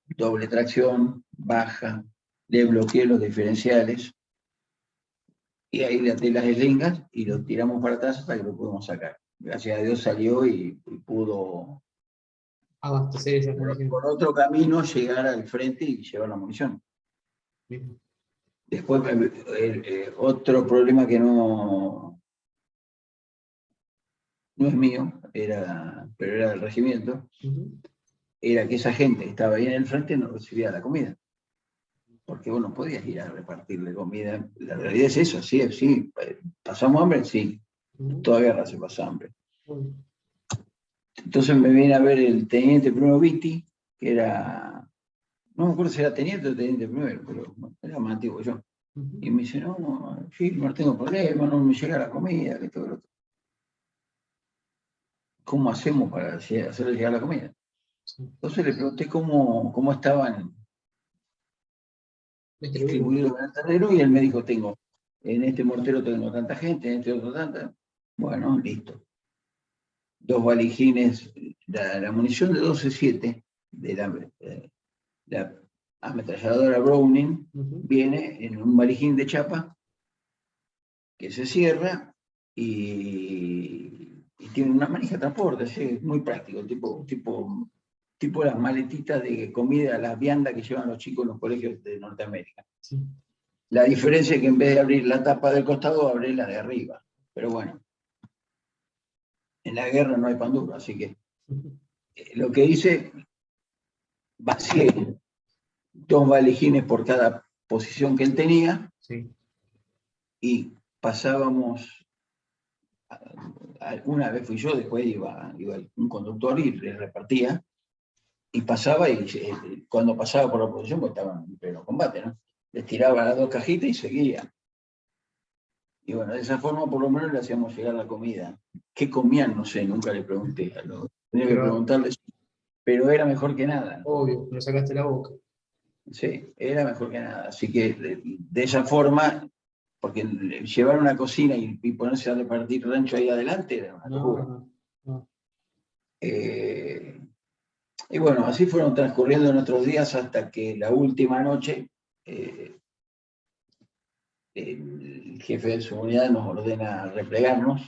doble tracción, baja, le bloqueé los diferenciales, y ahí le até las eslingas y lo tiramos para atrás hasta que lo pudimos sacar. Gracias a Dios salió y pudo Abastecer esa munición. por otro camino llegar al frente y llevar la munición. Bien. Después, otro problema que no es mío, pero era del regimiento, era que esa gente que estaba ahí en el frente no recibía la comida. Porque vos no podías ir a repartirle comida. La realidad es eso, sí. ¿Pasamos hambre? Sí. Toda guerra se pasa hambre. Entonces me viene a ver el teniente primero Vitti, que era, no me acuerdo si era teniente o teniente primero, pero era más antiguo yo. Y me dice, no, sí, no tengo problema, no me llega la comida, que todo lo otro. ¿Cómo hacemos para hacerle llegar la comida? Entonces le pregunté cómo estaban distribuidos en el terreno y él me dijo, en este mortero tengo tanta gente, en este otro tanta. Bueno, listo. 2 valijines, la munición de 12-7 de la ametralladora Browning viene en un valijín de chapa que se cierra y tiene una manija de transporte, es muy práctico, tipo las maletitas de comida, las viandas que llevan los chicos en los colegios de Norteamérica. Sí. La diferencia es que en vez de abrir la tapa del costado, abre la de arriba. Pero bueno, en la guerra no hay pan duro, así que lo que hice, vacié 2 valijines por cada posición que él tenía. Sí. Y pasábamos, una vez fui yo, después iba un conductor y le repartía, y pasaba, y cuando pasaba por la posición, pues estaban en pleno combate, ¿no? Les tiraba las 2 cajitas y seguía. Y bueno, de esa forma por lo menos le hacíamos llegar la comida. ¿Qué comían? No sé, nunca le pregunté. Tenía que preguntarles, pero era mejor que nada. Obvio, me sacaste la boca. Sí, era mejor que nada. Así que de esa forma, porque llevar una cocina y ponerse a repartir rancho ahí adelante era una locura. No. Y bueno, así fueron transcurriendo nuestros días hasta que la última noche el jefe de seguridad nos ordena replegarnos.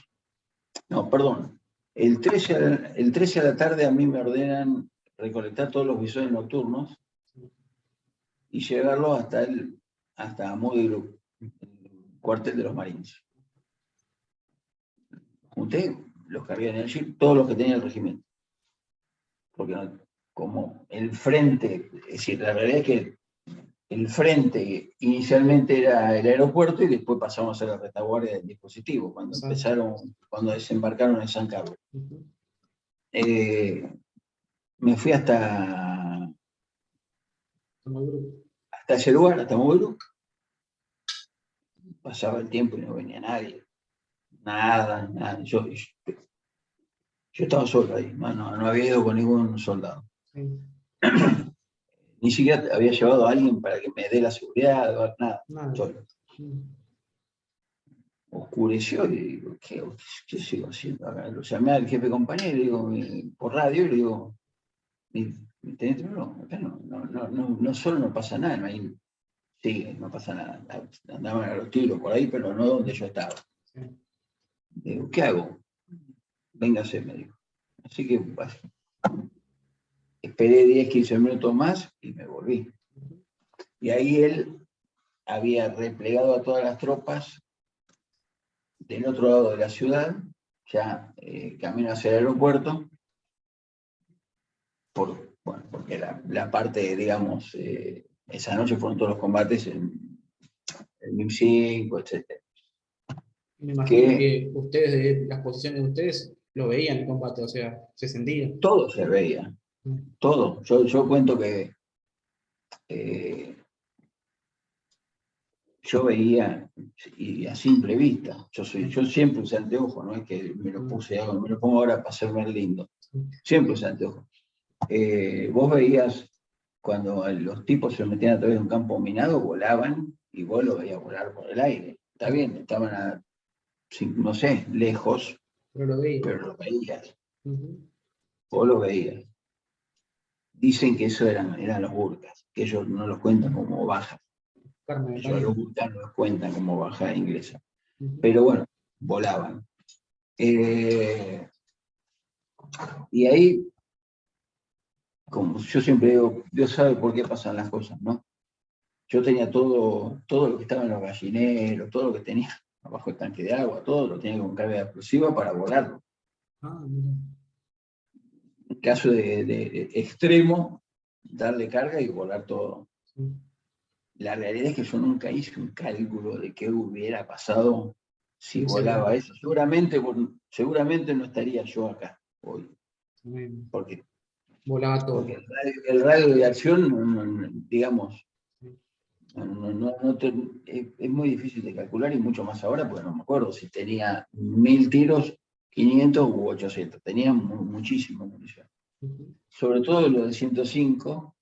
No, perdón. El 13 a la tarde a mí me ordenan recolectar todos los visores nocturnos y llevarlos hasta Moody Group, el cuartel de los Marines. Junté, los cargué en el jeep, todos los que tenía el regimiento. Porque como el frente, es decir, la realidad es que el frente inicialmente era el aeropuerto y después pasamos a la retaguardia del dispositivo, cuando desembarcaron en San Carlos. Me fui hasta ese lugar, hasta Moguero. Pasaba el tiempo y no venía nadie. Nada. Yo estaba solo ahí, no había ido con ningún soldado. Sí. Ni siquiera había llevado a alguien para que me dé la seguridad, nada. Solo. Oscureció y digo, ¿qué sigo haciendo acá? Lo llamé al jefe compañero, digo, por radio, y le digo, teniente, acá no solo no pasa nada, no pasa nada. Andaban a los tiros por ahí, pero no donde yo estaba. Sí. Digo, ¿qué hago? véngase, me dijo. Así que bueno, esperé 10, 15 minutos más y me volví. Y ahí él había replegado a todas las tropas del otro lado de la ciudad, ya camino hacia el aeropuerto, porque la parte, digamos, esa noche fueron todos los combates en el MIM-5, etc. Me imagino que ustedes, de las posiciones de ustedes, lo veían en combate, o sea, se sentían. Todo se veía, todo. Yo cuento que yo veía, y a simple vista, yo siempre usé anteojos, no es que me lo pongo ahora para hacerme lindo, siempre usé anteojos. Vos veías cuando los tipos se metían a través de un campo minado, volaban y vos lo veías volar por el aire. Está bien, estaban a, no sé, lejos, pero lo veías. Vos lo veías. Dicen que eso eran los burkas, que ellos no los cuentan como bajas. Ellos a los burkas no los cuentan como baja inglesa. Pero bueno, volaban. Y ahí, como yo siempre digo, Dios sabe por qué pasan las cosas, ¿no? Yo tenía todo lo que estaba en los gallineros, todo lo que tenía abajo el tanque de agua, todo lo tenía con carga explosiva para volarlo. En caso de extremo, darle carga y volar todo. La realidad es que yo nunca hice un cálculo de qué hubiera pasado si volaba eso. Seguramente no estaría yo acá hoy. Porque volaba todo. Porque el radio de acción, digamos, es muy difícil de calcular y mucho más ahora, porque no me acuerdo si tenía 1000 tiros, 500 u 800. Tenía muchísima munición. Sobre todo lo de 105,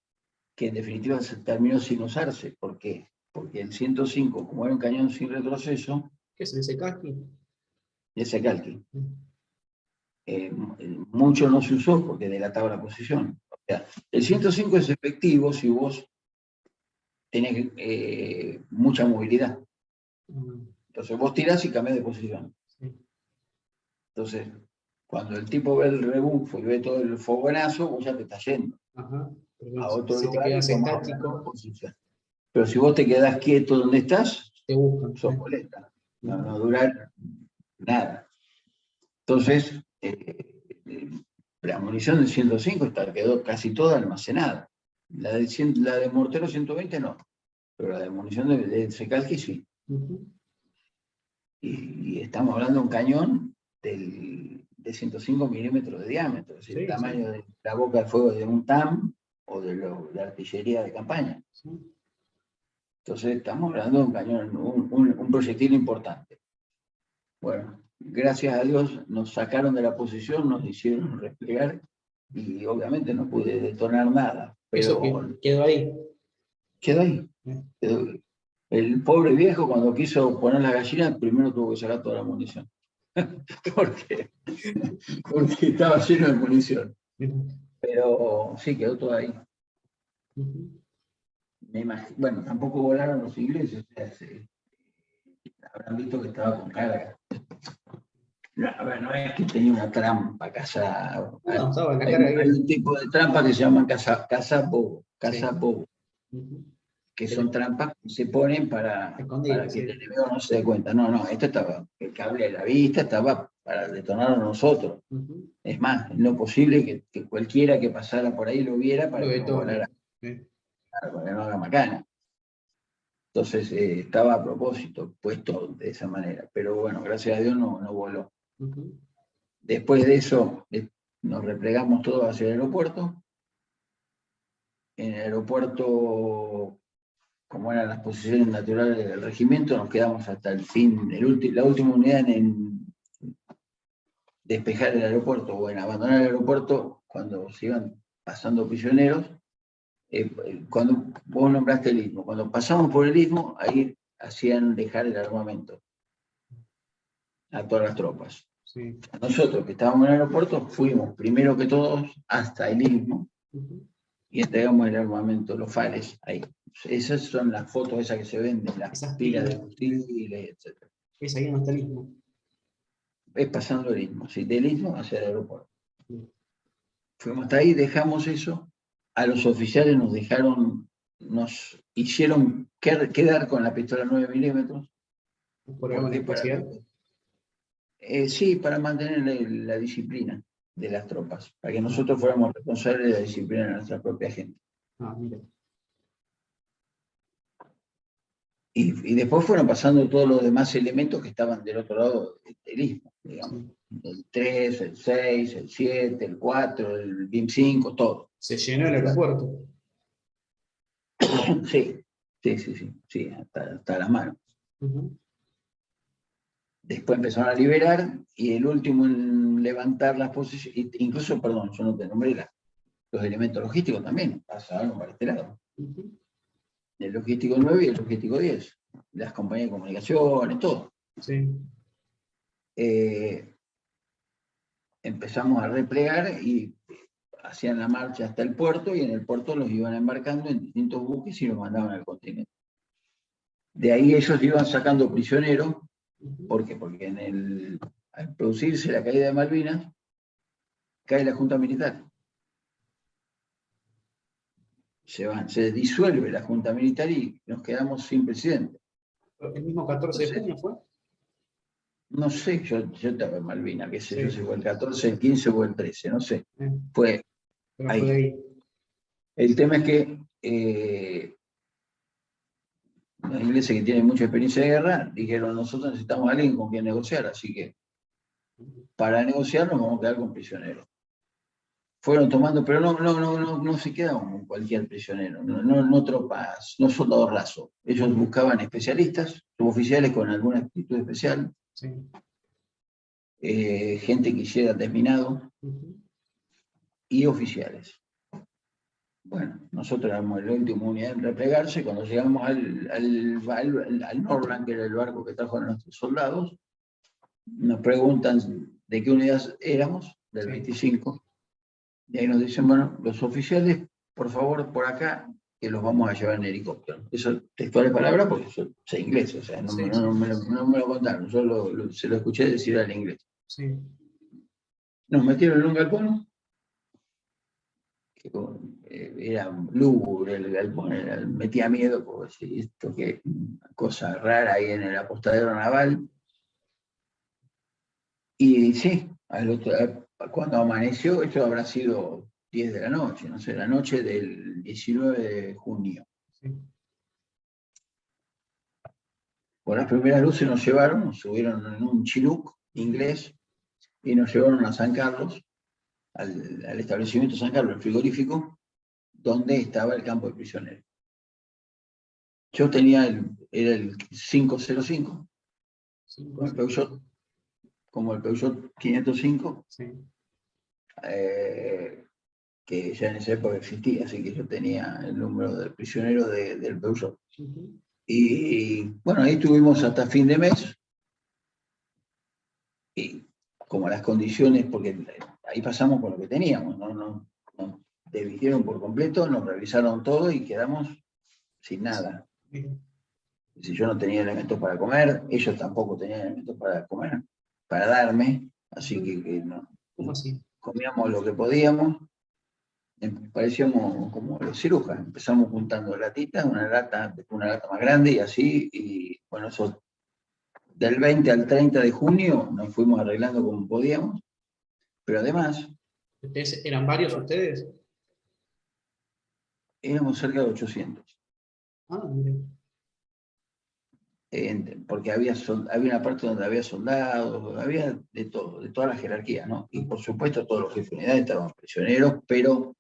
que en definitiva se terminó sin usarse. ¿Por qué? Porque el 105, como era un cañón sin retroceso... ¿Qué es ese Kalki? Ese Kalki. Mucho no se usó porque delataba la posición. O sea, el 105 es efectivo si vos tenés mucha movilidad. Entonces vos tirás y cambiás de posición. Entonces, cuando el tipo ve el rebufo y ve todo el fogonazo, vos ya te estás yendo a otro lugar y tomás otra posición. Pero si vos te quedás quieto donde estás, te buscan, sos boleta. No dura nada. Entonces, la munición del 105 quedó casi toda almacenada. La de mortero 120 no, pero la de munición de Secalqui sí. Y estamos hablando de un cañón de 105 milímetros de diámetro, es decir, el tamaño de la boca de fuego de un TAM o de artillería de campaña. Entonces estamos hablando de un cañón, un proyectil importante. Bueno, gracias a Dios nos sacaron de la posición, nos hicieron replegar y obviamente no pude detonar nada. Pero eso quedó ahí. Quedó ahí. Quedó ahí. El pobre viejo, cuando quiso poner la gallina, primero tuvo que sacar toda la munición. porque estaba lleno de munición. Pero sí, quedó todo ahí. Bueno, tampoco volaron los ingleses. O sea, habrán visto que estaba con carga. No es que tenía una trampa, hay un tipo de trampa que se llaman cazabobo, que son trampas que se ponen para que el enemigo no se dé cuenta. No, esto estaba, el cable de la vista estaba para detonarlo nosotros. Es más, es lo posible que cualquiera que pasara por ahí lo viera para que no volara, para que no haga macana. Entonces estaba a propósito puesto de esa manera, pero bueno, gracias a Dios no voló. Después de eso nos replegamos todos hacia el aeropuerto. En el aeropuerto, como eran las posiciones naturales del regimiento, nos quedamos hasta el fin, la última unidad en despejar el aeropuerto o en abandonar el aeropuerto cuando se iban pasando prisioneros. Cuando vos nombraste el Istmo, cuando pasamos por el Istmo, ahí hacían dejar el armamento a todas las tropas. Nosotros que estábamos en el aeropuerto fuimos primero que todos hasta el Istmo y entregamos el armamento, los fares ahí. Esas son las fotos esas que se venden, las pilas de fusiles, etc. Es ahí en el Istmo. es pasando el Istmo, sí, del Istmo hacia el aeropuerto. Mm. Fuimos hasta ahí, dejamos eso, a los oficiales nos hicieron quedar con la pistola 9 milímetros. ¿Por algo ¿Por en qué? especial? Sí, para mantener la disciplina de las tropas, para que nosotros fuéramos responsables de la disciplina de nuestra propia gente. Ah, mira. Y después fueron pasando todos los demás elementos que estaban del otro lado del Istmo, digamos. Sí. El 3, el 6, el 7, el 4, el BIM 5, todo. Se llenó el aeropuerto. Sí, sí, hasta las manos. Ujú. Después empezaron a liberar y el último en levantar las posiciones, incluso, perdón, yo no te nombré los elementos logísticos también, pasaron para este lado. Ujú. El logístico 9 y el logístico 10, las compañías de comunicaciones, todo. Sí. Empezamos a replegar y hacían la marcha hasta el puerto y en el puerto los iban embarcando en distintos buques y los mandaban al continente. De ahí ellos iban sacando prisioneros. Ujú. ¿Por qué? Porque al producirse la caída de Malvinas, cae la Junta Militar. Se disuelve la Junta Militar y nos quedamos sin presidente. ¿El mismo 14 de Entonces, junio fue? no sé, yo estaba en Malvinas, qué sé yo, Sí. si fue el 14, el 15 o el 13, no sé. Eh, Fue pero fue ahí. ahí. El tema es que los ingleses que tienen mucha experiencia de guerra dijeron, nosotros necesitamos a alguien con quien negociar, así que para negociar nos vamos a quedar con prisioneros. Fueron tomando, pero no se quedaban con cualquier prisionero, no tropas, no soldados rasos. Ellos buscaban especialistas, suboficiales con alguna actitud especial, Sí. gente que hiciera desminado Ujú. y oficiales. Bueno, nosotros éramos la última unidad en replegarse. Cuando llegamos al Norland, que era el barco que trajo a nuestros soldados, nos preguntan de qué unidad éramos, del Sí. 25, y ahí nos dicen, bueno, los oficiales, por favor, por acá, que los vamos a llevar en helicóptero. Eso textuales palabras porque yo sé inglés, o sea, Sí, no me lo contaron, yo se lo escuché decir al inglés. sí. Nos metieron en un galpón, que era lúgubre el galpón, metía miedo, porque si esto que cosa rara ahí en el apostadero naval. Y sí, cuando amaneció, esto habrá sido 10 de la noche, no sé, la noche del 19 de junio. Sí. Por las primeras luces nos llevaron, nos subieron en un Chinook inglés y nos llevaron a San Carlos, al establecimiento San Carlos, el frigorífico, donde estaba el campo de prisioneros. Yo tenía era el 505, como el Peugeot, como el Peugeot 505, Sí. que ya en esa época existía, así que yo tenía el número del prisionero del Peugeot. Ujú. Y bueno, ahí estuvimos hasta fin de mes, y como las condiciones, porque ahí pasamos con lo que teníamos, nos desvistieron por completo, nos revisaron todo y quedamos sin nada. Bien. Si yo no tenía elementos para comer, ellos tampoco tenían elementos para comer, para darme, así que no, ¿Cómo así? comíamos lo que podíamos. Parecíamos como los cirujas, empezamos juntando latitas, una lata más grande y así, y bueno, eso del 20 al 30 de junio nos fuimos arreglando como podíamos, pero además ¿Ustedes eran varios ustedes? éramos cerca de 800, Ah, miren. porque había una parte donde había soldados, había de todo, de toda la jerarquía, ¿no? Y por supuesto todos los jefes de unidad estaban prisioneros, pero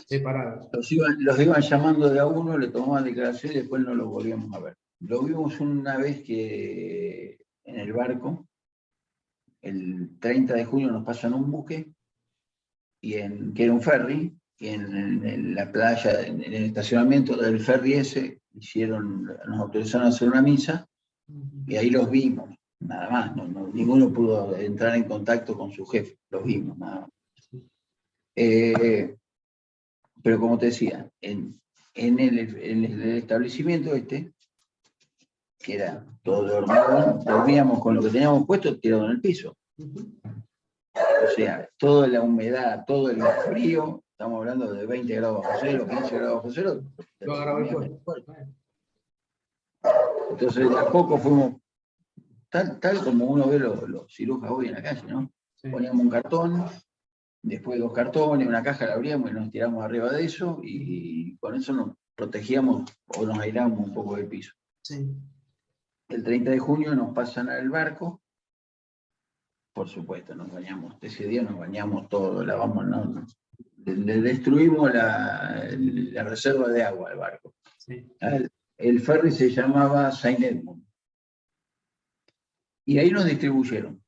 Separados. los iban llamando de a uno, le tomaban declaración y después no los volvíamos a ver. Lo vimos una vez que en el barco, el 30 de junio nos pasan un buque, que era un ferry, y en la playa, en el estacionamiento del ferry ese, nos autorizaron a hacer una misa, y ahí los vimos, nada más, ninguno pudo entrar en contacto con su jefe, los vimos, nada más. Pero como te decía, en el establecimiento este, que era todo de hormigón, dormíamos con lo que teníamos puesto tirado en el piso. O sea, toda la humedad, todo el frío, estamos hablando de 20 grados bajo cero, 15 grados bajo cero, Lo agarraba el cuerpo. entonces de a poco fuimos, tal como uno ve los cirujanos hoy en la calle, ¿no? Sí. Poníamos un cartón, después 2 cartones, una caja la abríamos y nos tiramos arriba de eso, y con eso nos protegíamos o nos airábamos un poco del piso. Sí. El 30 de junio nos pasan al barco, por supuesto, nos bañamos, ese día nos bañamos todo, lavamos, ¿no? Le destruimos la reserva de agua al barco. Sí. El ferry se llamaba Saint Edmund. Y ahí nos distribuyeron.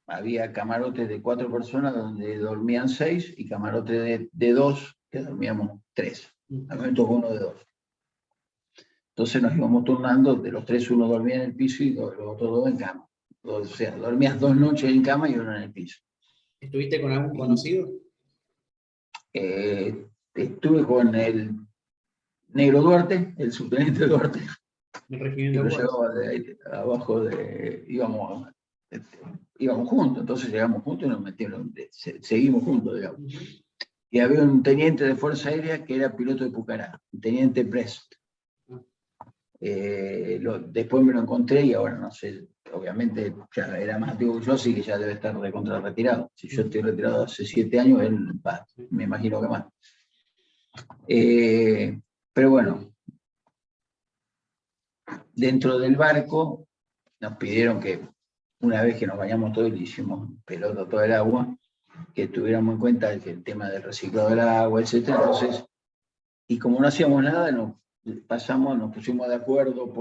Había camarotes de 4 personas donde dormían 6 y camarotes de 2 que dormíamos 3. A mí me tocó uno de 2. Entonces nos íbamos turnando, de los 3 uno dormía en el piso y los otros 2 en cama. O sea, dormías 2 noches en cama y uno en el piso. ¿Estuviste con algún conocido? Estuve con el Negro Duarte, el subteniente Duarte, El que regimiento nos Guardia. llevaba de ahí abajo, íbamos juntos, entonces llegamos juntos y nos metieron, seguimos juntos, digamos. Y había un teniente de Fuerza Aérea que era piloto de Pucará, un teniente Prest. Después me lo encontré y ahora no sé, obviamente ya era más antiguo que yo, así que ya debe estar recontra retirado. Si yo estoy retirado hace 7 años, él me imagino que más. Pero bueno, dentro del barco nos pidieron que una vez que nos bañamos todos y le hicimos pelota todo el agua, que tuviéramos en cuenta el tema del reciclado del agua, etc. Entonces, y como no hacíamos nada, nos pusimos de acuerdo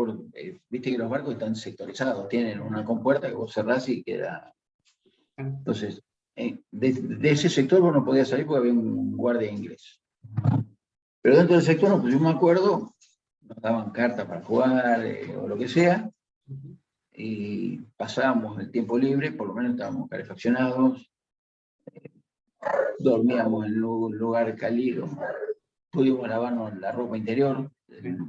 viste que los barcos están sectorizados, tienen una compuerta que vos cerrás y queda. Entonces, de ese sector vos no podías salir porque había un guardia inglés. Pero dentro del sector nos pusimos de acuerdo, nos daban cartas para jugar o lo que sea, y pasábamos el tiempo libre, por lo menos estábamos calefaccionados, dormíamos en un lugar cálido, pudimos lavarnos la ropa interior,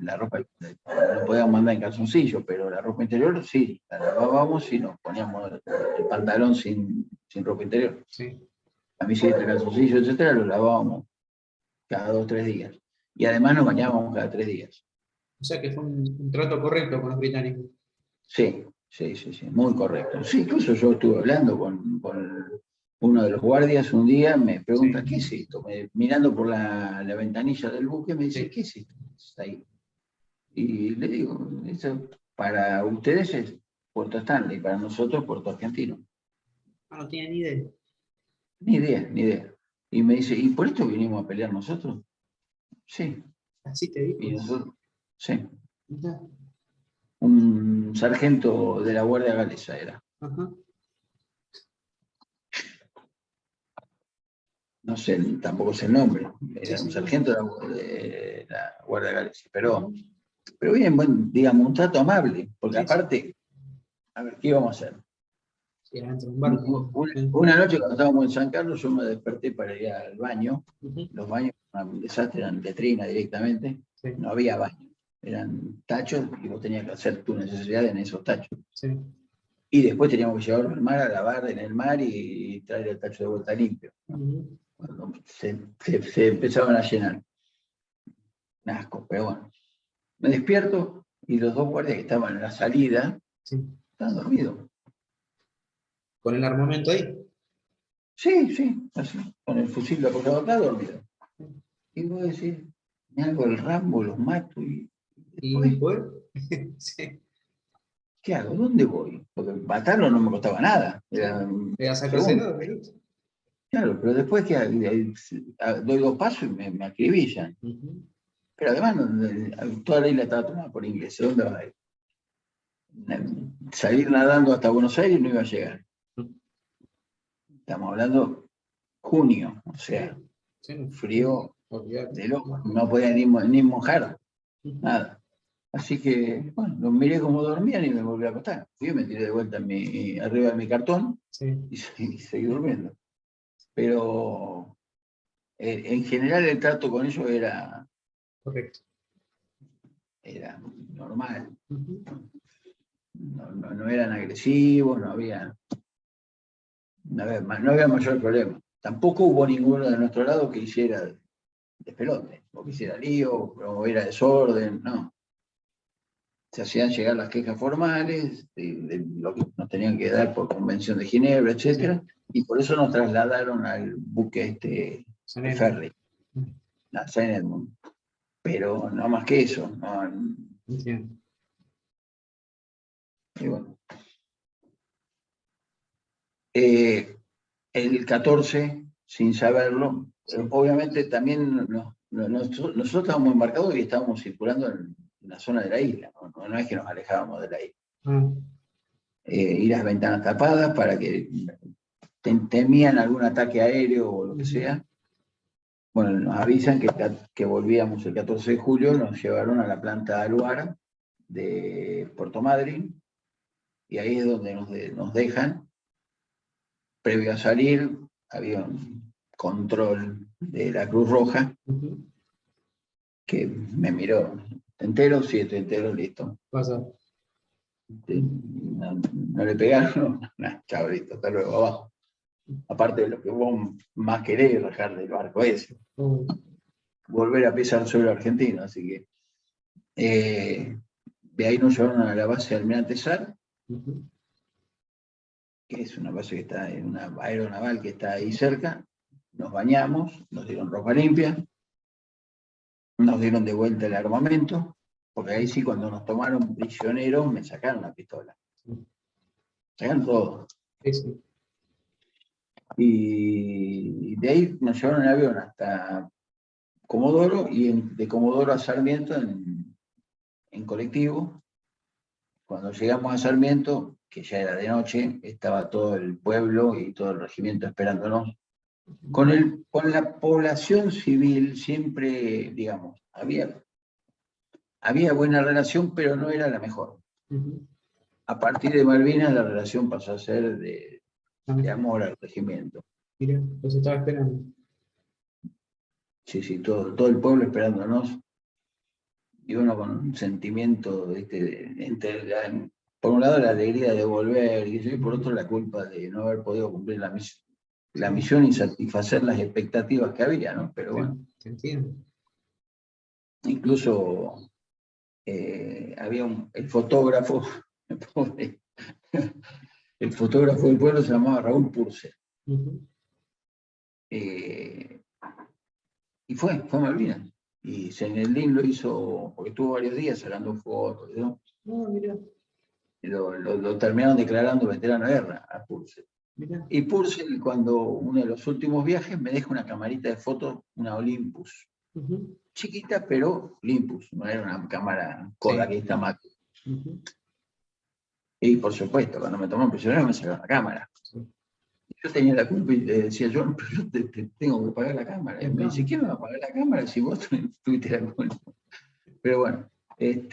la ropa no podíamos mandar en calzoncillo, pero la ropa interior sí, la lavábamos y nos poníamos el pantalón sin ropa interior. Sí. Camiseta, calzoncillo, etcétera, lo lavábamos cada 2 o 3 días. Y además nos bañábamos cada 3 días. O sea que fue un trato correcto con los británicos. Sí, muy correcto. Sí, incluso yo estuve hablando con uno de los guardias un día, me pregunta, ¿qué es esto? Mirando por la ventanilla del buque, me dice, ¿qué es esto? Está ahí. Y le digo, eso para ustedes es Puerto Stanley, para nosotros Puerto Argentino. No tenía ni idea. Ni idea. Y me dice, ¿y por esto vinimos a pelear nosotros? Sí. Así te digo. Y nosotros, sí. Un sargento de la Guardia Galesa era. Ajá. No sé, tampoco sé el nombre. Era Sí, un sí. sargento de la Guardia Galesa. Pero bien, digamos, un trato amable. Porque Sí, aparte, a ver, ¿qué íbamos a hacer? Sí, era dentro de un barco. Una noche cuando estábamos en San Carlos, yo me desperté para ir al baño. Ujú. Los baños eran un desastre, eran letrina directamente. Sí. No había baño. Eran tachos y vos tenías que hacer tu necesidad en esos tachos. Sí. Y después teníamos que llevarlo al mar a lavar en el mar y traer el tacho de vuelta limpio. Cuando se empezaban a llenar. Un asco, pero bueno. Me despierto y los 2 guardias que estaban en la salida estaban dormidos. ¿Con el armamento ahí? Sí, así, con el fusil apoyado acá, dormido. Y vos decís, me hago el Rambo, los mato y después. Sí. ¿Qué hago? ¿Dónde voy? Porque matarlo no me costaba nada. Era sacárselo, claro, pero después que doy 2 pasos y me acribillan. Pero además toda la isla estaba tomada por ingleses. ¿Dónde vas a ir? Salir nadando hasta Buenos Aires no iba a llegar. Estamos hablando junio, o sea, frío de loco. No podía ni mojar, nada. Así que, bueno, los miré como dormían y me volví a acostar. Yo me tiré de vuelta arriba de mi cartón y seguí durmiendo. Pero en general el trato con ellos era correcto. Era normal. no eran agresivos, no había mayor problema. Tampoco hubo ninguno de nuestro lado que hiciera despelote, o que hiciera lío, o era desorden, no. Se hacían llegar las quejas formales, de lo que nos tenían que dar por Convención de Ginebra, etc. Y por eso nos trasladaron al buque de ferry, a Saint Edmund. Pero no más que eso. No, y bueno. El 14, sin saberlo, obviamente también nosotros estábamos embarcados y estábamos circulando en la zona de la isla, no es que nos alejábamos de la isla. Y las ventanas tapadas para que temían algún ataque aéreo o lo que sea. Bueno, nos avisan que volvíamos el 14 de julio, nos llevaron a la planta de Aluara de Puerto Madryn, y ahí es donde nos dejan. Previo a salir, había un control de la Cruz Roja que me miró. ¿Te entero? Sí, estoy entero, listo. Pasa. No le pegaron, no, chao, listo, hasta luego, abajo. Aparte de lo que vos más querés, rajar del barco ese. Volver a pisar suelo argentino, así que de ahí nos llevaron a la base de Almirante Sar, que es una base que está en una aeronaval que está ahí cerca. Nos bañamos, nos dieron ropa limpia, nos dieron de vuelta el armamento, porque ahí sí, cuando nos tomaron prisioneros, me sacaron la pistola. Sacaron todo. Sí. Y de ahí nos llevaron en avión hasta Comodoro, y de Comodoro a Sarmiento en colectivo. Cuando llegamos a Sarmiento, que ya era de noche, estaba todo el pueblo y todo el regimiento esperándonos. Con la población civil siempre, digamos, había buena relación, pero no era la mejor. A partir de Malvinas la relación pasó a ser de amor al regimiento. Mira, los estaba esperando. Sí, todo el pueblo esperándonos. Y uno con un sentimiento, por un lado la alegría de volver, y por otro la culpa de no haber podido cumplir la misión y satisfacer las expectativas que había, ¿no? Pero bueno. Se entiende. Incluso había el fotógrafo, el fotógrafo del pueblo se llamaba Raúl Purcell. Y fue a Malvinas. Y Senelín lo hizo, porque estuvo varios días sacando fotos, ¿no? Mira. Lo terminaron declarando veterano de guerra a Purcell. Mira. Y Purcell, cuando uno de los últimos viajes, me deja una camarita de fotos, una Olympus. Chiquita, pero Olympus, no era una cámara Kodak, que está Mac. Y por supuesto, cuando me tomaron prisionero me sacaron la cámara. Yo tenía la culpa y le decía, yo te tengo que pagar la cámara. Y me dice, ¿quién me va a pagar la cámara si vos tuviste la culpa? Pero bueno, él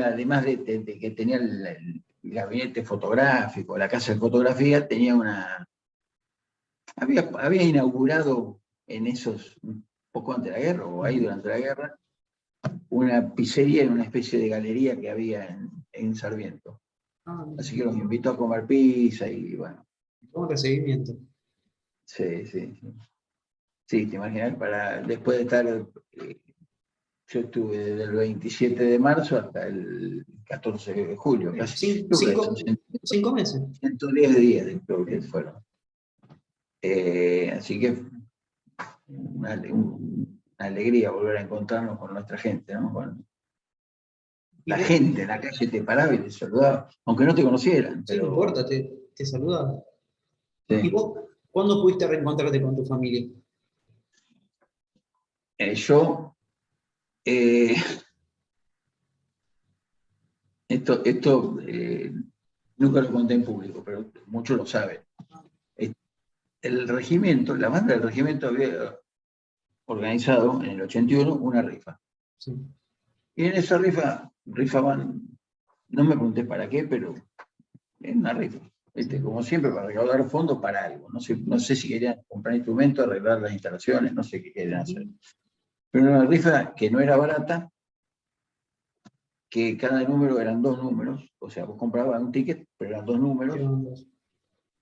además de que tenía el gabinete fotográfico, la casa de fotografía, tenía había inaugurado en esos, un poco antes de la guerra, o ahí durante la guerra, una pizzería en una especie de galería que había en Sarmiento. Así que los invitó a comer pizza y bueno. ¿Cómo recibimiento? Sí. Sí, te imaginas, después de estar, yo estuve desde el 27 de marzo hasta el 14 de julio, casi 5 meses. 110 días creo que fueron. Así que una alegría volver a encontrarnos con nuestra gente, ¿no? La gente en la calle te paraba y te saludaba, aunque no te conocieran. Sí, no importa, te saludaba. Sí. ¿Y vos cuándo pudiste reencontrarte con tu familia? Esto nunca lo conté en público, pero muchos lo saben. El regimiento, la banda del regimiento había organizado en el 81 una rifa. Sí. Y en esa rifaban, no me pregunté para qué, pero es una rifa. Como siempre, para recaudar fondos para algo. No sé si querían comprar instrumentos, arreglar las instalaciones, no sé qué querían hacer. Pero una rifa que no era barata, que cada número eran 2 números, o sea, vos comprabas un ticket, pero eran 2 números,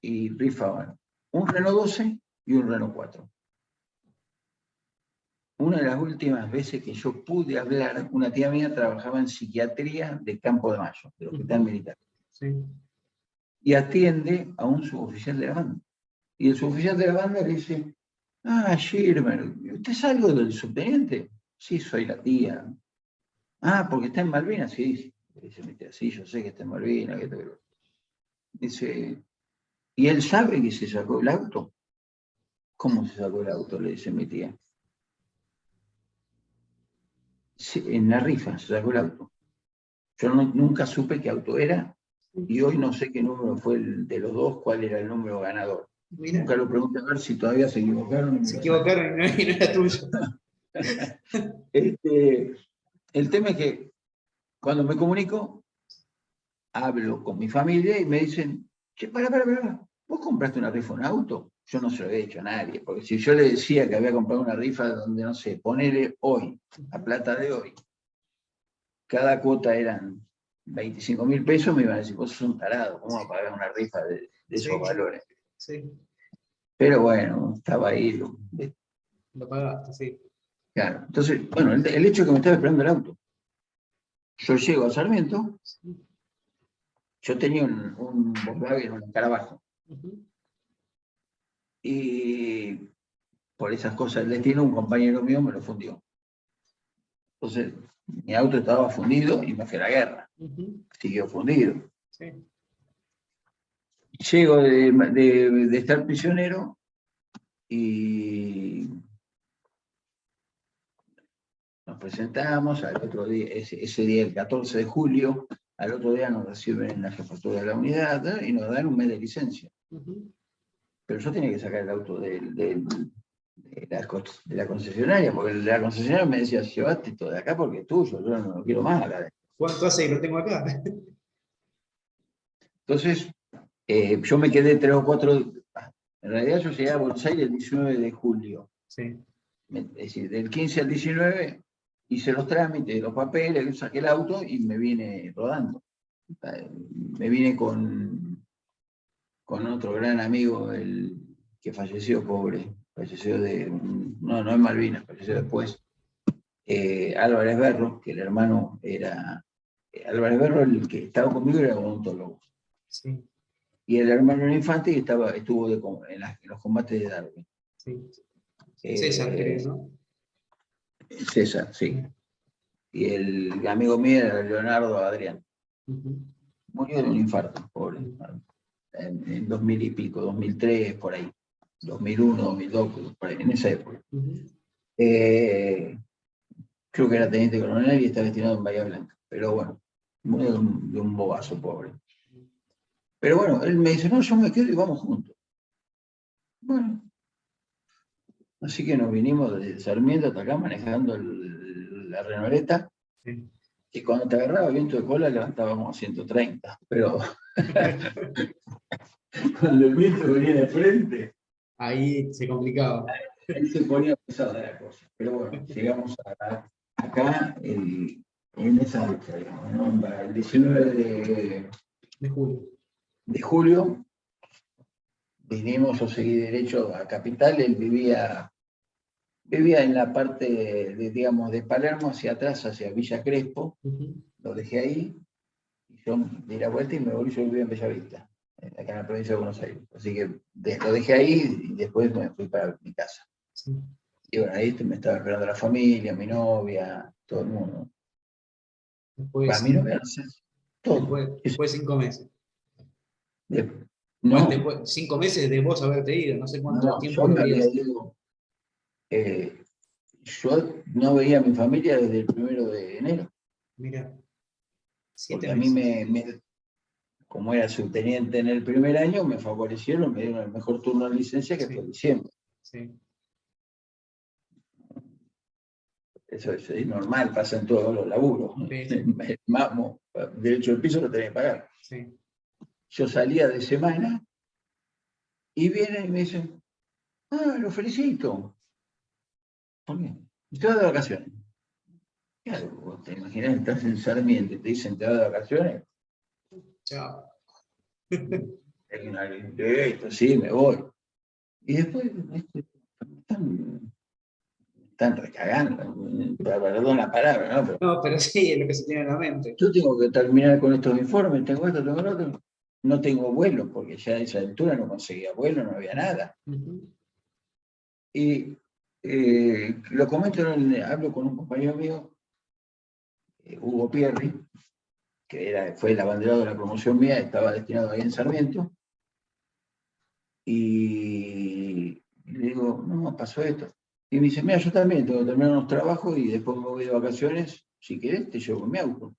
y rifaban un Renault 12 y un Renault 4. Una de las últimas veces que yo pude hablar, una tía mía trabajaba en psiquiatría de Campo de Mayo, del Hospital Militar. Sí. Y atiende a un suboficial de la banda. Y el suboficial de la banda le dice, Schirmer, ¿usted es algo del subteniente? Sí, soy la tía. Porque está en Malvinas, sí. Dice mi tía, sí, yo sé que está en Malvinas. Dice, ¿y él sabe que se sacó el auto? ¿Cómo se sacó el auto? Le dice mi tía. Sí, en la rifa se sacó el auto. Yo nunca supe qué auto era y hoy no sé qué número fue el de los dos, cuál era el número ganador. Mira. Nunca lo pregunté a ver si todavía se equivocaron. Se equivocaron y no era tuyo. El tema es que cuando me comunico, hablo con mi familia y me dicen, che, para, ¿vos compraste una rifa, un auto? Yo no se lo había dicho a nadie, porque si yo le decía que había comprado una rifa donde, no sé, ponele hoy, a plata de hoy, cada cuota eran 25.000 pesos, me iban a decir, vos sos un tarado, ¿cómo vas a pagar una rifa de esos valores? Sí. Pero bueno, estaba ahí. Lo pagaste, sí. Claro. Entonces, bueno, el hecho de que me estaba esperando el auto. Yo llego a Sarmiento, yo tenía un Volkswagen, un Escarabajo. Y por esas cosas del destino, un compañero mío me lo fundió. Entonces, mi auto estaba fundido y me fui a la guerra. Siguió fundido. Sí. Llego de estar prisionero y nos presentamos al otro día, ese día, el 14 de julio, al otro día nos reciben en la jefatura de la unidad y nos dan un mes de licencia. Pero yo tenía que sacar el auto de la concesionaria, porque la concesionaria me decía, llevaste todo de acá porque es tuyo, yo no lo quiero más acá. ¿Cuánto hace que lo tengo acá? Entonces, yo me quedé 3 o 4, en realidad yo llegué a Buenos Aires el 19 de julio. Sí. Es decir, del 15 al 19 hice los trámites, los papeles, saqué el auto y me vine rodando. Me vine con otro gran amigo, el que falleció, pobre, falleció no en Malvinas, falleció después, Álvarez Berro, que el hermano era, Álvarez Berro, el que estaba conmigo era odontólogo. Sí. Y el hermano era infante y estuvo en los combates de Darwin. Sí. César, creo, ¿no? César, sí. Y el amigo mío era Leonardo Adrián. Murió de un infarto, pobre. En 2000 y pico, 2003, por ahí. 2001, 2002, por ahí, en esa época. Creo que era teniente coronel y está destinado en Bahía Blanca. Pero bueno, murió de un bobazo, pobre. Pero bueno, él me dice, no, yo me quedo y vamos juntos. Bueno. Así que nos vinimos desde Sarmiento hasta acá manejando la Renoleta, que cuando te agarraba viento de cola levantábamos a 130, pero cuando el viento venía de frente, ahí se complicaba. ahí se ponía pesada la cosa. Pero bueno, llegamos acá en esa fecha, digamos, ¿no? El 19 de julio vinimos, yo seguí derecho a Capital, él vivía en la parte digamos, de Palermo hacia atrás, hacia Villa Crespo, lo dejé ahí, y yo di la vuelta y me volví, yo vivía en Bellavista, acá en la provincia de Buenos Aires. Así que lo dejé ahí y después me fui para mi casa. Sí. Y bueno, ahí me estaba esperando la familia, mi novia, todo el mundo. Para mi novia, todo. Después 5 meses. No. Después, 5 meses de vos haberte ido, no sé cuánto tiempo yo lo me había habías. ido. Yo no veía a mi familia desde el 1 de enero. Mira. Porque a mí como era subteniente en el primer año, me favorecieron, me dieron el mejor turno de licencia que fue diciembre. Sí. Eso es normal, pasa en todos los laburos. Sí. Derecho del piso lo tenés que pagar. Sí. Yo salía de semana y vienen y me dicen, lo felicito. ¿Por qué? Estoy de vacaciones. Claro, vos te imaginás, estás en Sarmiento y te dicen te vas de vacaciones. Chao. Esto, sí, me voy. Y después están recagando, perdón la palabra, ¿no? Pero No, pero sí, es lo que se tiene en la mente. yo tengo que terminar con estos informes, tengo esto, tengo lo otro. No tengo vuelo, porque ya a esa altura no conseguía vuelo, no había nada. Ujú. Y lo comento, hablo con un compañero mío, Hugo Pierri, que fue el abanderado de la promoción mía, estaba destinado ahí en Sarmiento, y le digo, no, pasó esto. Y me dice, mira, yo también tengo que terminar unos trabajos y después me voy de vacaciones, si querés te llevo con mi auto.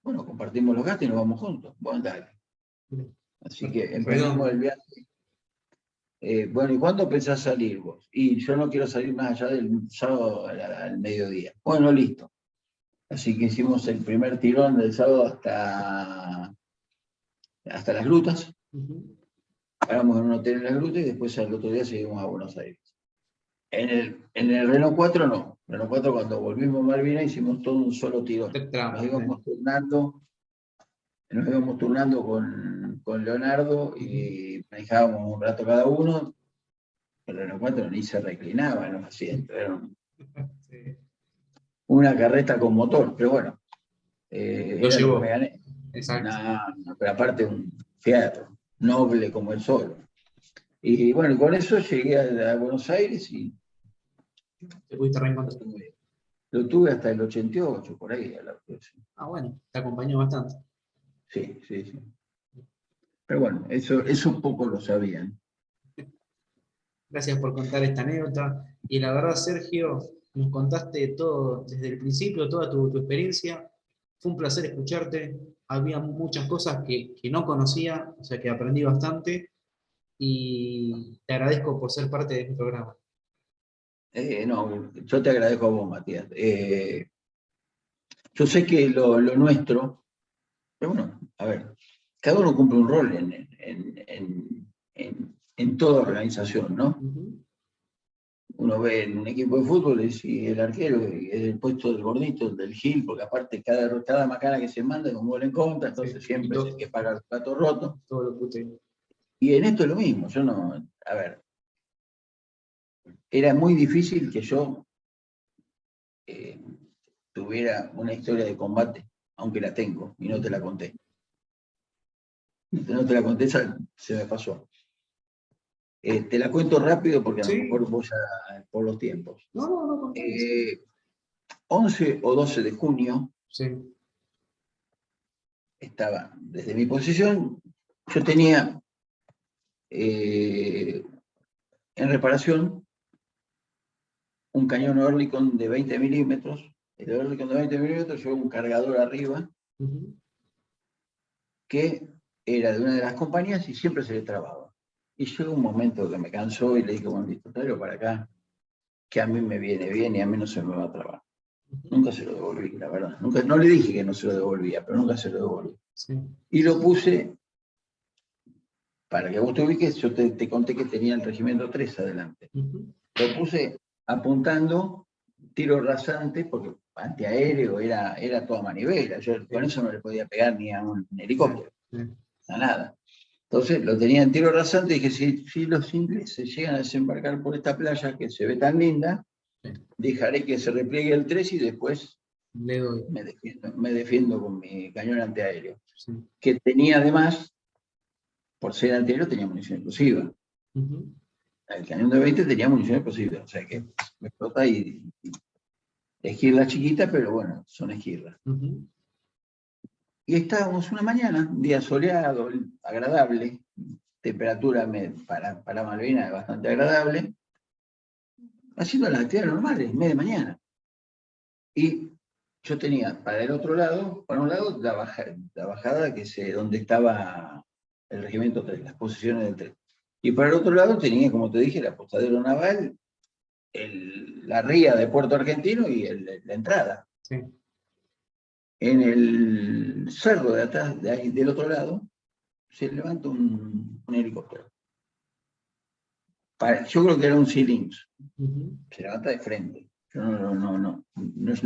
Bueno, compartimos los gastos y nos vamos juntos. Bueno, dale. Así que emprendimos el viaje. Bueno, ¿y cuándo pensás salir vos? Y yo no quiero salir más allá del sábado al mediodía. Bueno, listo. Así que hicimos el primer tirón del sábado hasta las grutas. Ujú. Paramos en un hotel en las grutas y después al otro día seguimos a Buenos Aires. En el Renault 4 no. Renault 4 cuando volvimos a Malvinas hicimos todo un solo tirón. Nos íbamos turnando con Leonardo y manejábamos un rato cada uno. El Renault 4 ni se reclinaba en los asientos. Era Sí. una carreta con motor, pero bueno, Lo era lo que me llevó. gané. Exacto. No, pero aparte un Fiat noble como el sol. Y bueno, con eso llegué a Buenos Aires y Te pudiste reencontrar. lo tuve hasta el 88, por ahí. Ah, bueno, te acompañó bastante. Sí, sí, sí. Pero bueno, eso un poco lo sabían. Gracias por contar esta anécdota. Y la verdad, Sergio, nos contaste todo desde el principio, toda tu experiencia. Fue un placer escucharte. Había muchas cosas que no conocía, o sea que aprendí bastante. Y te agradezco por ser parte de este programa. No, yo te agradezco a vos, Matías. Yo sé que lo nuestro, pero bueno, a ver, cada uno cumple un rol en toda organización, ¿no? Ujú. Uno ve en un equipo de fútbol y el arquero es el puesto del gordito, del Gil, porque aparte cada macana que se manda es un gol en contra, entonces Sí, y siempre es el que paga el plato roto. todo lo puté. Y en esto es lo mismo, yo no, a ver, era muy difícil que yo eh, tuviera una historia de combate, aunque la tengo y no te la conté. No te la conté, se me pasó. Te la cuento rápido porque a lo Sí, mejor vos ya, por los tiempos. no, no, no contanos. 11 o 12 de junio, Sí. estaba desde mi posición, yo tenía en reparación un cañón Oerlikon de 20 milímetros. El Oerlikon de 20 milímetros llevaba un cargador arriba Ujú. que era de una de las compañías y siempre se le trababa. Y llegó un momento que me cansó y le dije, bueno, listo, tráelo para acá, que a mí me viene bien y a mí no se me va a trabar. Nunca se lo devolví, la verdad. Nunca, no le dije que no se lo devolvía, pero nunca se lo devolví. Sí. Y lo puse, para que vos te ubiques, yo te conté que tenía el regimiento 3 adelante. Ujú. Lo puse apuntando, tiro rasante, porque antiaéreo era toda manivela. Yo con eso no le podía pegar ni a un helicóptero, a nada. Entonces lo tenía en tiro rasante y dije, si los ingleses llegan a desembarcar por esta playa que se ve tan linda, Sí. dejaré que se repliegue el 3 y después Le doy. me defiendo con mi cañón antiaéreo. Sí. Que tenía además, por ser antiaéreo, tenía munición explosiva. Ujú. El cañón de 20 tenía munición explosiva, o sea que me explota y esquirla chiquita, pero bueno, son esquirlas. Ujú. Y estábamos una mañana, un día soleado, agradable, temperatura para Malvinas bastante agradable, haciendo las actividades normales, media mañana. Y yo tenía para el otro lado, para un lado, la bajada que es donde estaba el regimiento 3, las posiciones del 3. Y para el otro lado tenía, como te dije, el apostadero naval, la ría de Puerto Argentino y la entrada. Sí. En el cerro de atrás, de ahí, del otro lado, se levanta un helicóptero. Yo creo que era un Sea Lynx. Ujú. Se levanta de frente. Yo no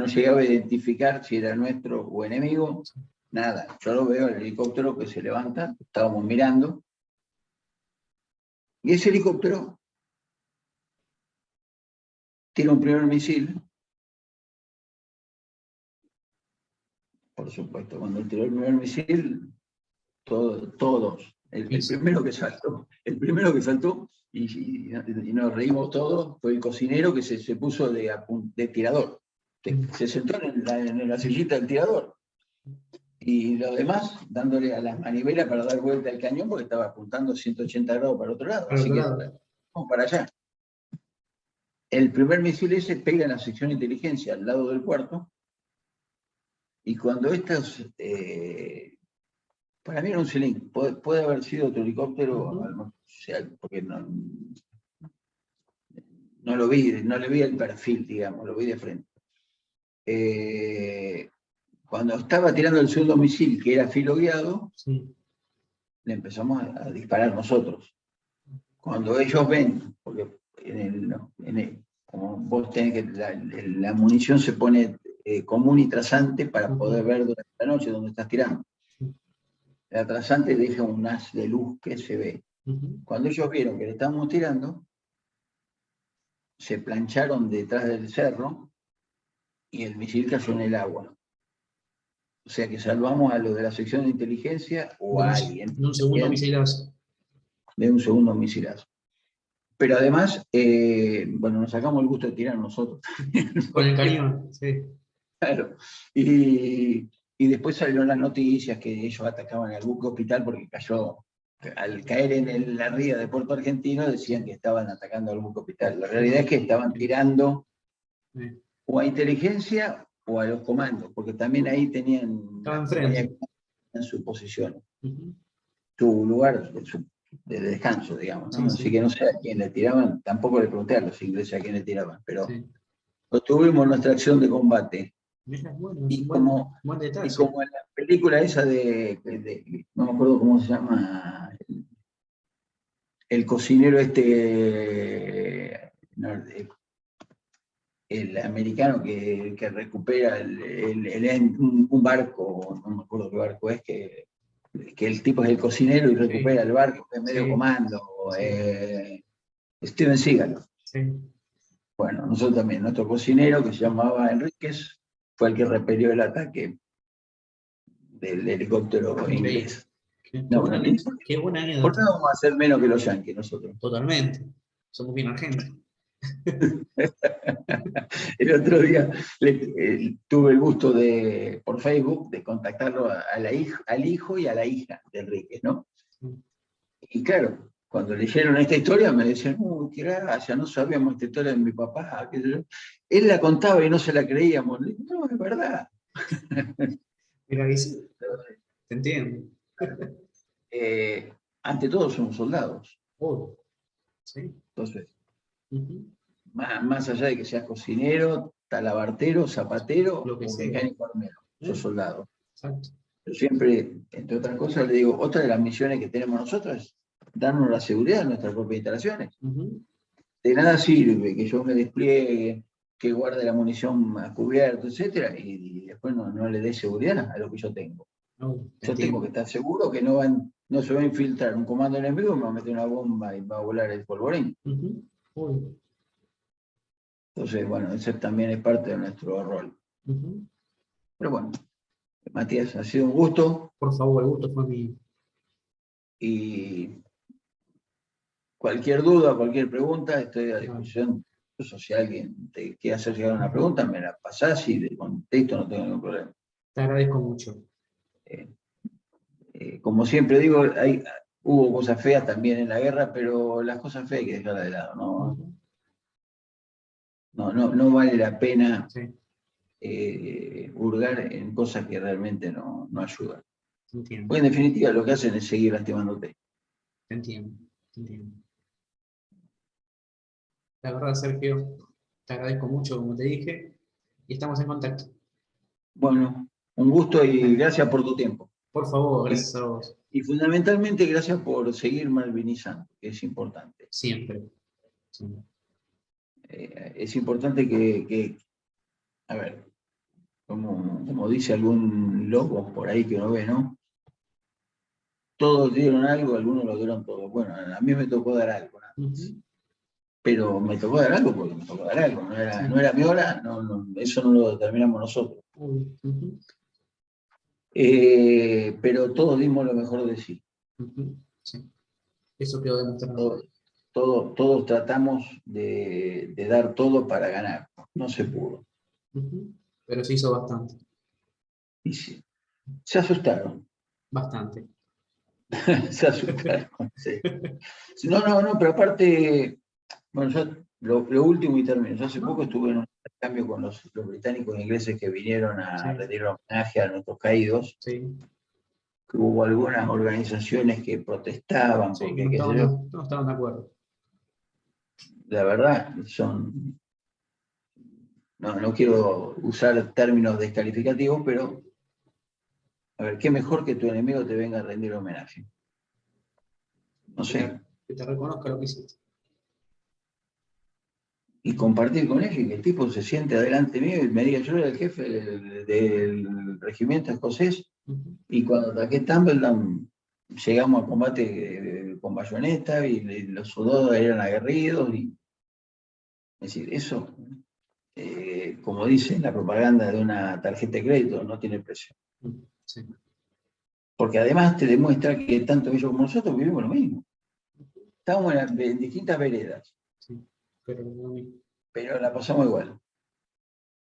llegaba a identificar si era nuestro o enemigo, nada. Yo lo veo el helicóptero que se levanta, estábamos mirando, y ese helicóptero tira un primer misil, por supuesto, cuando tiró el primer misil, todos. El primero que saltó, y nos reímos todos, fue el cocinero que se puso de tirador. Se sentó en la sillita del tirador. Y los demás dándole a las manivelas para dar vuelta al cañón porque estaba apuntando 180 grados para otro lado. Así que vamos para allá. El primer misil ese pega en la sección de inteligencia al lado del cuarto. Y cuando estos... para mí era un Céline, puede haber sido otro helicóptero, porque no lo vi, no le vi el perfil, digamos, lo vi de frente. Cuando estaba tirando el segundo misil, que era filo guiado, le empezamos a disparar nosotros. Cuando ellos ven, porque como vos tenés que, la munición se pone común y trazante para poder ver durante la noche dónde estás tirando. La trazante deja un haz de luz que se ve. Cuando ellos vieron que le estábamos tirando, se plancharon detrás del cerro y el misil cayó en el agua. O sea que salvamos a los de la sección de inteligencia o a alguien. De un segundo misilazo. De un segundo misilazo. Pero además, bueno, nos sacamos el gusto de tirar nosotros. Con el cañón, sí. Claro. Y después salieron las noticias que ellos atacaban al buque hospital porque cayó, al caer en la ría de Puerto Argentino, decían que estaban atacando al buque hospital. La realidad es que estaban tirando o a inteligencia o a los comandos, porque también ahí tenían en su posición, su lugar de descanso, digamos, ¿no? Así que no sé a quién le tiraban, tampoco le pregunté a los ingleses a quién le tiraban, pero tuvimos nuestra acción de combate. Bueno, y como en la película esa no me acuerdo cómo se llama, el cocinero el americano que recupera un barco, no me acuerdo qué barco es, que el tipo es el cocinero y recupera el barco en medio comando, Steven Seagal. Bueno, nosotros también, nuestro cocinero que se llamaba Enríquez fue el que repelió el ataque del helicóptero inglés. Qué buena anécdota. ¿Por qué no vamos a hacer menos que los yanquis nosotros? Totalmente. Somos bien argentos. El otro día tuve el gusto por Facebook de contactarlo al hijo y a la hija de Enrique, ¿no? Y claro, cuando leyeron esta historia me decían, qué gracia, no sabíamos esta historia de mi papá. Él la contaba y no se la creíamos. No, es verdad. Mira, dice, te entiendo. Ante todo somos soldados. Sí. Entonces, más allá de que seas cocinero, talabartero, zapatero o mecánico armero, sos soldado. Exacto. Yo siempre, entre otras cosas, le digo, otra de las misiones que tenemos nosotros es darnos la seguridad de nuestras propias instalaciones. De nada sirve que yo me despliegue, que guarde la munición a cubierto, etcétera, y después no le dé seguridad a lo que yo tengo. Yo tengo que estar seguro que no se va a infiltrar un comando enemigo, me va a meter una bomba y va a volar el polvorín. Entonces, bueno, ese también es parte de nuestro rol. Pero bueno, Matías, ha sido un gusto. Por favor, el gusto fue mío. Y cualquier duda, cualquier pregunta, estoy a disposición. Incluso si alguien te quiere hacer llegar una pregunta, me la pasás y le contesto, no tengo ningún problema. Te agradezco mucho. Como siempre digo, hubo cosas feas también en la guerra, pero las cosas feas hay que dejarlas de lado. No vale la pena hurgar en cosas que realmente no ayudan. Porque en definitiva lo que hacen es seguir lastimándote. Te entiendo. La verdad, Sergio, te agradezco mucho, como te dije, y estamos en contacto. Bueno, un gusto y gracias por tu tiempo. Por favor, gracias a vos. Y fundamentalmente gracias por seguir malvinizando, que es importante. Siempre. es importante a ver, como dice algún loco por ahí que uno ve, ¿no? Todos dieron algo, algunos lo dieron todo. Bueno, a mí me tocó dar algo, ¿no? Pero me tocó dar algo porque me tocó dar algo. No era mi hora, eso no lo determinamos nosotros. Pero todos dimos lo mejor de sí. Sí. Eso quedó demostrado. Todos tratamos de dar todo para ganar. No se pudo. Pero se hizo bastante. Y sí, se asustaron. Bastante. Se asustaron, sí. No, pero aparte, bueno, yo lo último y termino. Yo hace poco estuve en un intercambio con los británicos e ingleses que vinieron a rendir homenaje a nuestros caídos. Sí. Que hubo algunas organizaciones que protestaban porque, no estaban de acuerdo. La verdad, no quiero usar términos descalificativos, pero a ver, qué mejor que tu enemigo te venga a rendir homenaje. No sé. Que te reconozca lo que hiciste. Y compartir con él y que el tipo se siente adelante mío y me diga, yo era el jefe del regimiento escocés, y cuando ataqué Tumbledown llegamos a combate con bayoneta y los soldados eran aguerridos. Es decir, eso, como dice la propaganda de una tarjeta de crédito, no tiene precio. Sí. Porque además te demuestra que tanto ellos como nosotros vivimos lo mismo. Estamos en distintas veredas. Sí, pero la pasamos igual.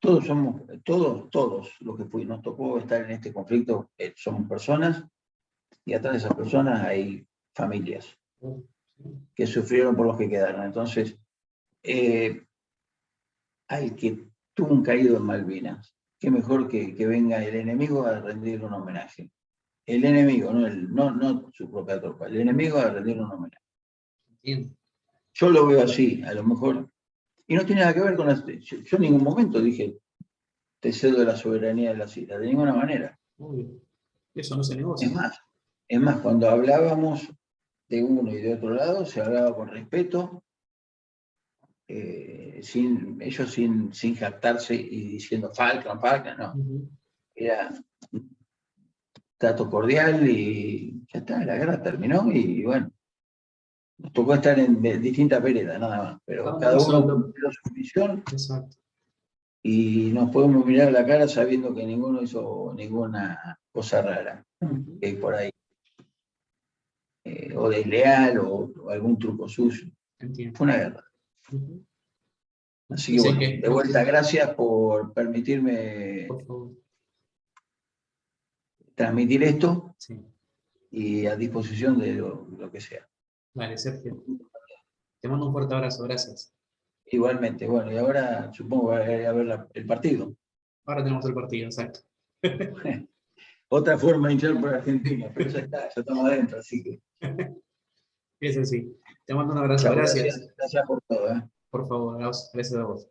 Todos los que nos tocó estar en este conflicto, somos personas, y atrás de esas personas hay familias que sufrieron por los que quedaron. Entonces, al que tuvo un caído en Malvinas, qué mejor que venga el enemigo a rendirle un homenaje. El enemigo, no su propia tropa, el enemigo a rendirle un homenaje. Entiendo. Yo lo veo así, a lo mejor, y no tiene nada que ver con yo en ningún momento dije, te cedo la soberanía de las islas, de ninguna manera. Obvio. Eso no se negocia. Es más, cuando hablábamos de uno y de otro lado, se hablaba con respeto, ellos sin jactarse y diciendo Falcon, no. Era un trato cordial y ya está, la guerra terminó y bueno, nos tocó estar en distintas veredas, nada más, pero cada uno cumplió su misión. Exacto. Y nos podemos mirar a la cara sabiendo que ninguno hizo ninguna cosa rara que hay por ahí, o desleal o algún truco suyo. Entiendo. Fue una guerra. Así que bueno, de vuelta, gracias por permitirme transmitir esto. Sí. Y a disposición de lo que sea. Vale, Sergio. Te mando un fuerte abrazo, gracias. Igualmente, bueno, y ahora supongo que voy a ver el partido. Ahora tenemos el partido, exacto. Otra forma de hinchar por Argentina, pero ya está, ya estamos adentro, así que. Es así. Te mando un abrazo, Chao, gracias. Gracias por todo. Por favor, gracias a vos.